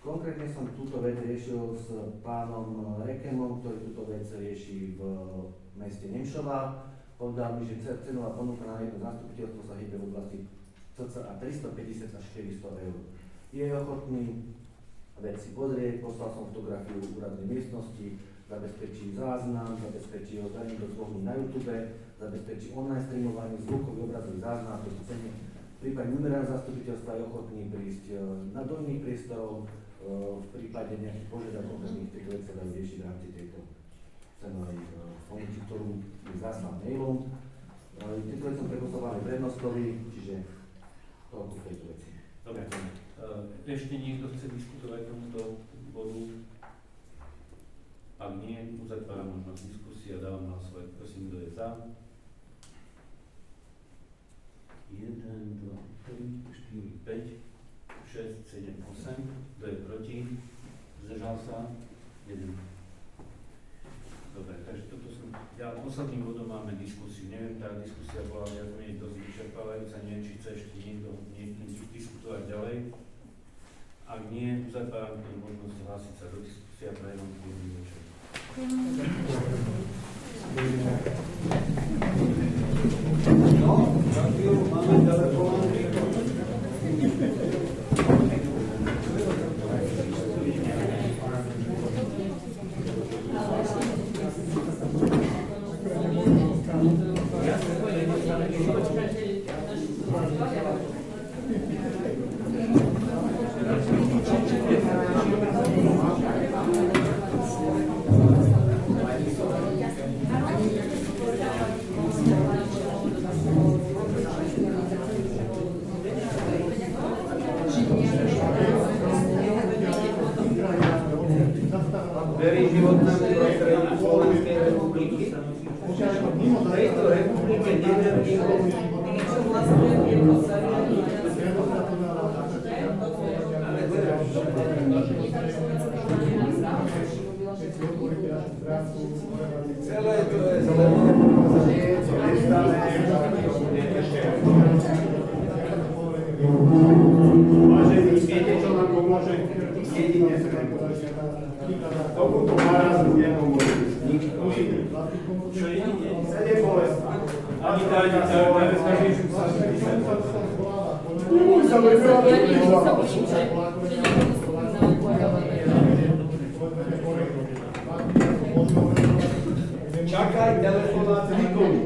Konkrétne som túto vec riešil s pánom Rekemom, ktorý túto vec rieši v meste Nemšová. Povedal mi, že cenová ponuka na jedno zastupiteľstvo sa hýbe v oblasti cca 350 až 400 eur. Je ochotný vec si pozrieť, poslal som fotografiu úradnej miestnosti, zabezpečí záznam, zabezpečí oddaní do 2 dní na YouTube, zabezpečí online streamovanie, zvukový, obrazový záznam, to chceme. V prípade numerálneho zastupiteľstva je ochotný prísť do iných priestorov, v prípade nejakých požiadavok, tieto veci sa dajú riešiť v rámci tejto cenovej fondy, ktorú mi zaslal mailom. Tieto veci som preposlal prednostovi, čiže toľko tejto veci. Dobre. Ešte niekto chce diskutovať k tomuto bodu? Ak nie, uzatváram možnosť diskusie a dávam hlasovať. Prosím, kto je za? 1, 2, 3, 4, 5, 6, 7, 8. Kto je proti? Zdržal sa? 1. Dobre, takže toto som... Ja posledným bodom máme diskusiu. Neviem, tá diskusia bola viac menej dosť vyčerpávajúca. Neviem, či chce ešte niekto diskutovať ďalej. Ak nie, uzatváram tú možnosť hlásiť sa do diskusie a prajem vám príjemný večer. No, za chvíľu máme telefonát. Verí životnému prostredí Slovenskej republiky. V tejto republike neverí nikomu. Čo vlastne je to seriálne? Celé to je zle. Vážení, viete, čo nám pomôže? Jedine tomuto nárazu nepomôže. Nikto iný. Čo jedine? Sa nebolestná. Ani dáte sa, Čakaj telefonát nikomu.